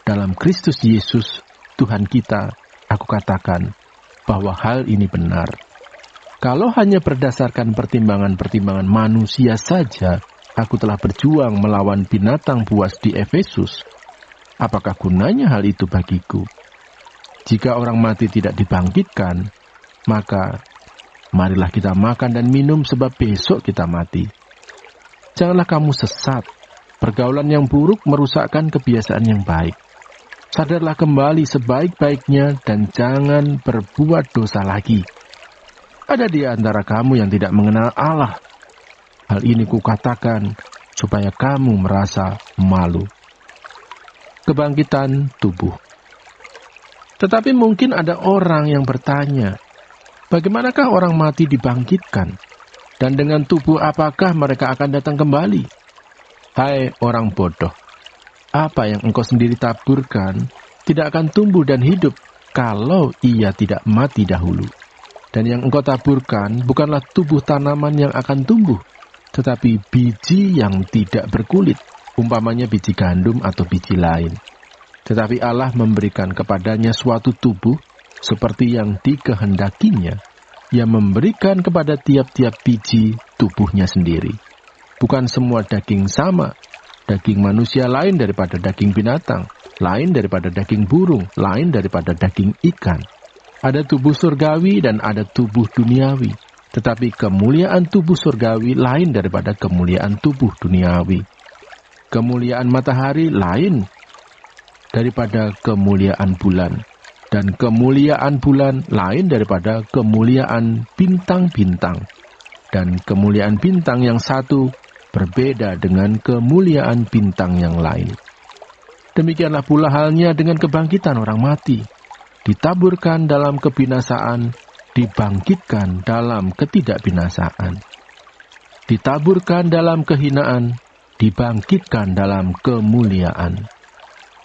dalam Kristus Yesus, Tuhan kita, aku katakan bahwa hal ini benar. Kalau hanya berdasarkan pertimbangan-pertimbangan manusia saja, aku telah berjuang melawan binatang buas di Efesus. Apakah gunanya hal itu bagiku? Jika orang mati tidak dibangkitkan, maka marilah kita makan dan minum sebab besok kita mati. Janganlah kamu sesat. Pergaulan yang buruk merusakkan kebiasaan yang baik. Sadarlah kembali sebaik-baiknya dan jangan berbuat dosa lagi. Ada di antara kamu yang tidak mengenal Allah. Hal ini kukatakan supaya kamu merasa malu. Kebangkitan tubuh. Tetapi mungkin ada orang yang bertanya, bagaimanakah orang mati dibangkitkan? Dan dengan tubuh apakah mereka akan datang kembali? Hai orang bodoh, apa yang engkau sendiri taburkan tidak akan tumbuh dan hidup kalau ia tidak mati dahulu. Dan yang engkau taburkan bukanlah tubuh tanaman yang akan tumbuh, tetapi biji yang tidak berkulit, umpamanya biji gandum atau biji lain. Tetapi Allah memberikan kepadanya suatu tubuh seperti yang dikehendakinya. Ia memberikan kepada tiap-tiap biji tubuhnya sendiri. Bukan semua daging sama. Daging manusia lain daripada daging binatang, lain daripada daging burung, lain daripada daging ikan. Ada tubuh surgawi dan ada tubuh duniawi. Tetapi kemuliaan tubuh surgawi lain daripada kemuliaan tubuh duniawi. Kemuliaan matahari lain daripada kemuliaan bulan, dan kemuliaan bulan lain daripada kemuliaan bintang-bintang, dan kemuliaan bintang yang satu berbeda dengan kemuliaan bintang yang lain. Demikianlah pula halnya dengan kebangkitan orang mati. Ditaburkan dalam kebinasaan, dibangkitkan dalam ketidakbinasaan. Ditaburkan dalam kehinaan, dibangkitkan dalam kemuliaan.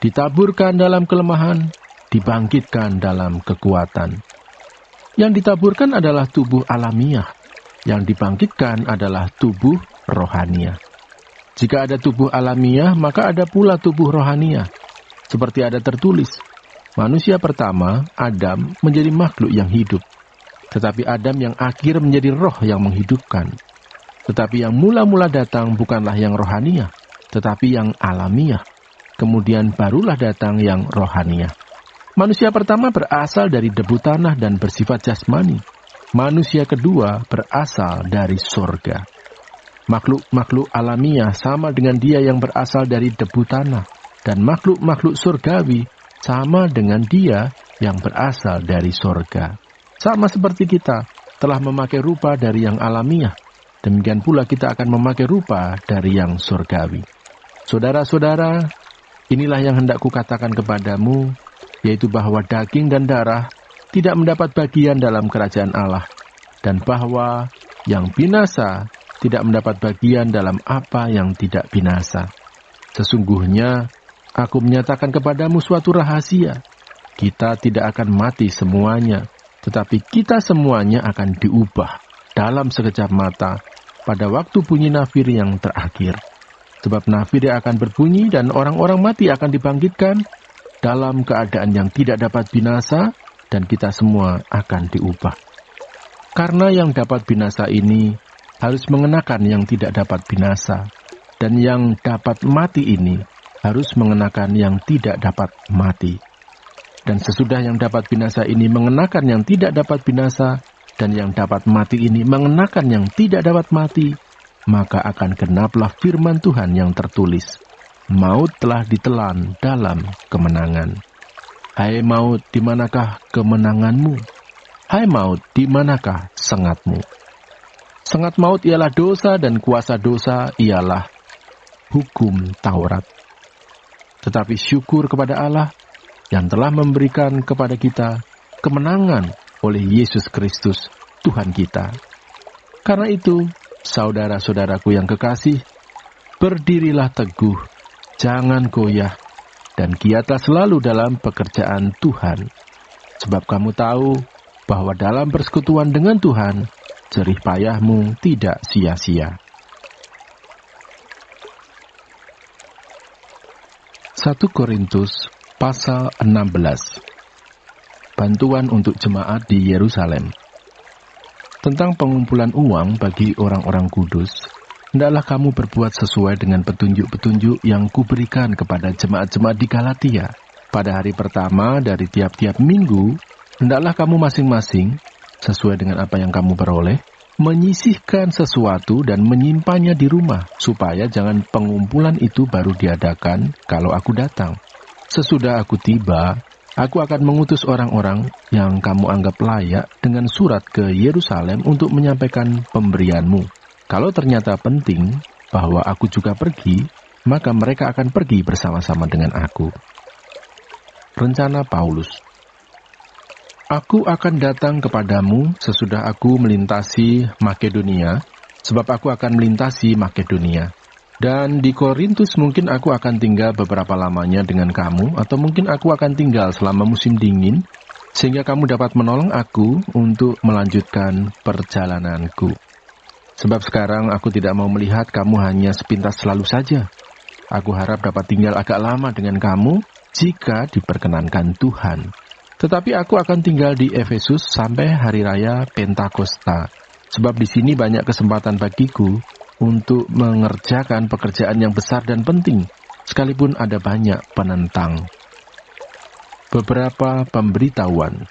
Ditaburkan dalam kelemahan, dibangkitkan dalam kekuatan. Yang ditaburkan adalah tubuh alamiah, yang dibangkitkan adalah tubuh rohaniah. Jika ada tubuh alamiah, maka ada pula tubuh rohaniah. Seperti ada tertulis, manusia pertama, Adam, menjadi makhluk yang hidup. Tetapi Adam yang akhir menjadi roh yang menghidupkan. Tetapi yang mula-mula datang bukanlah yang rohaniah, tetapi yang alamiah. Kemudian barulah datang yang rohaniah. Manusia pertama berasal dari debu tanah dan bersifat jasmani. Manusia kedua berasal dari sorga. Makhluk-makhluk alamiah sama dengan dia yang berasal dari debu tanah. Dan makhluk-makhluk surgawi sama dengan dia yang berasal dari sorga. Sama seperti kita telah memakai rupa dari yang alamiah. Demikian pula kita akan memakai rupa dari yang surgawi. Saudara-saudara, inilah yang hendak kukatakan kepadamu, yaitu bahwa daging dan darah tidak mendapat bagian dalam kerajaan Allah, dan bahwa yang binasa tidak mendapat bagian dalam apa yang tidak binasa. Sesungguhnya, aku menyatakan kepadamu suatu rahasia. Kita tidak akan mati semuanya, tetapi kita semuanya akan diubah dalam sekejap mata pada waktu bunyi nafir yang terakhir. Sebab nafir akan berbunyi dan orang-orang mati akan dibangkitkan dalam keadaan yang tidak dapat binasa, dan kita semua akan diubah. Karena yang dapat binasa ini harus mengenakan yang tidak dapat binasa, dan yang dapat mati ini harus mengenakan yang tidak dapat mati. Dan sesudah yang dapat binasa ini mengenakan yang tidak dapat binasa, dan yang dapat mati ini mengenakan yang tidak dapat mati, maka akan genaplah firman Tuhan yang tertulis, maut telah ditelan dalam kemenangan. Hai maut, di manakah kemenanganmu? Hai maut, di manakah sengatmu? Sengat maut ialah dosa, dan kuasa dosa ialah hukum Taurat. Tetapi syukur kepada Allah yang telah memberikan kepada kita kemenangan oleh Yesus Kristus, Tuhan kita. Karena itu, saudara-saudaraku yang kekasih, berdirilah teguh, jangan goyah, dan giatlah selalu dalam pekerjaan Tuhan. Sebab kamu tahu bahwa dalam persekutuan dengan Tuhan, jerih payahmu tidak sia-sia. 1 Korintus pasal 16. Bantuan untuk jemaat di Yerusalem. Tentang pengumpulan uang bagi orang-orang kudus, hendaklah kamu berbuat sesuai dengan petunjuk-petunjuk yang kuberikan kepada jemaat-jemaat di Galatia. Pada hari pertama dari tiap-tiap minggu, hendaklah kamu masing-masing, sesuai dengan apa yang kamu peroleh, menyisihkan sesuatu dan menyimpannya di rumah, supaya jangan pengumpulan itu baru diadakan kalau aku datang. Sesudah aku tiba, aku akan mengutus orang-orang yang kamu anggap layak dengan surat ke Yerusalem untuk menyampaikan pemberianmu. Kalau ternyata penting bahwa aku juga pergi, maka mereka akan pergi bersama-sama dengan aku. Rencana Paulus. Aku akan datang kepadamu sesudah aku melintasi Makedonia, sebab aku akan melintasi Makedonia. Dan di Korintus mungkin aku akan tinggal beberapa lamanya dengan kamu, atau mungkin aku akan tinggal selama musim dingin, sehingga kamu dapat menolong aku untuk melanjutkan perjalananku. Sebab sekarang aku tidak mau melihat kamu hanya sepintas selalu saja. Aku harap dapat tinggal agak lama dengan kamu, jika diperkenankan Tuhan. Tetapi aku akan tinggal di Efesus sampai hari raya Pentakosta, sebab di sini banyak kesempatan bagiku untuk mengerjakan pekerjaan yang besar dan penting, sekalipun ada banyak penentang. Beberapa pemberitahuan.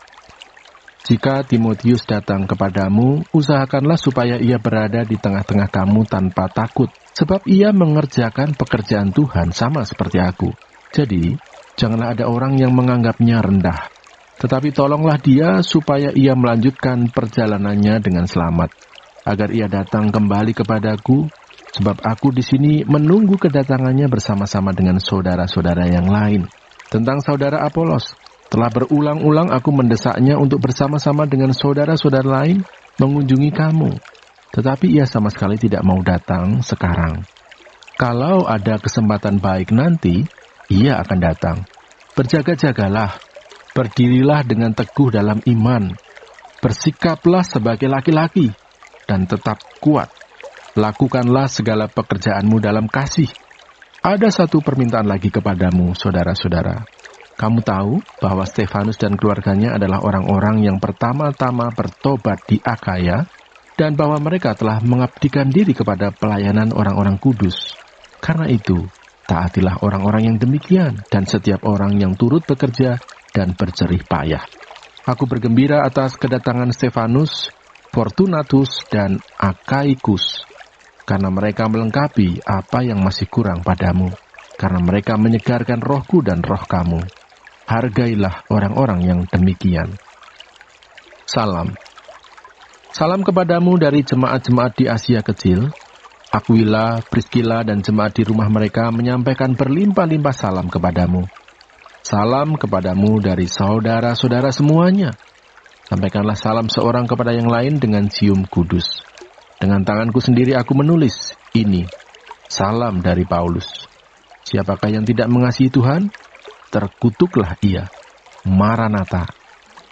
Jika Timotius datang kepadamu, usahakanlah supaya ia berada di tengah-tengah kamu tanpa takut, sebab ia mengerjakan pekerjaan Tuhan sama seperti aku. Jadi, janganlah ada orang yang menganggapnya rendah. Tetapi tolonglah dia supaya ia melanjutkan perjalanannya dengan selamat, agar ia datang kembali kepadaku, sebab aku di sini menunggu kedatangannya bersama-sama dengan saudara-saudara yang lain. Tentang saudara Apolos, telah berulang-ulang aku mendesaknya untuk bersama-sama dengan saudara-saudara lain mengunjungi kamu, tetapi ia sama sekali tidak mau datang sekarang. Kalau ada kesempatan baik nanti, ia akan datang. Berjaga-jagalah. Berdirilah dengan teguh dalam iman, bersikaplah sebagai laki-laki, dan tetap kuat. Lakukanlah segala pekerjaanmu dalam kasih. Ada satu permintaan lagi kepadamu, saudara-saudara. Kamu tahu bahwa Stefanus dan keluarganya adalah orang-orang yang pertama-tama bertobat di Akaya, dan bahwa mereka telah mengabdikan diri kepada pelayanan orang-orang kudus. Karena itu, taatilah orang-orang yang demikian, dan setiap orang yang turut bekerja dan berjerih payah. Aku bergembira atas kedatangan Stefanus, Fortunatus, dan Akaikus, karena mereka melengkapi apa yang masih kurang padamu, karena mereka menyegarkan rohku dan roh kamu. Hargailah orang-orang yang demikian. Salam. Salam kepadamu dari jemaat-jemaat di Asia Kecil. Aquila, Priscilla, dan jemaat di rumah mereka menyampaikan berlimpah-limpah salam kepadamu. Salam kepadamu dari saudara-saudara semuanya. Sampaikanlah salam seorang kepada yang lain dengan cium kudus. Dengan tanganku sendiri aku menulis ini. Salam dari Paulus. Siapakah yang tidak mengasihi Tuhan? Terkutuklah ia. Maranatha.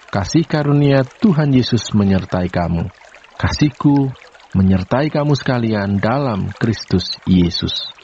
Kasih karunia Tuhan Yesus menyertai kamu. Kasihku menyertai kamu sekalian dalam Kristus Yesus.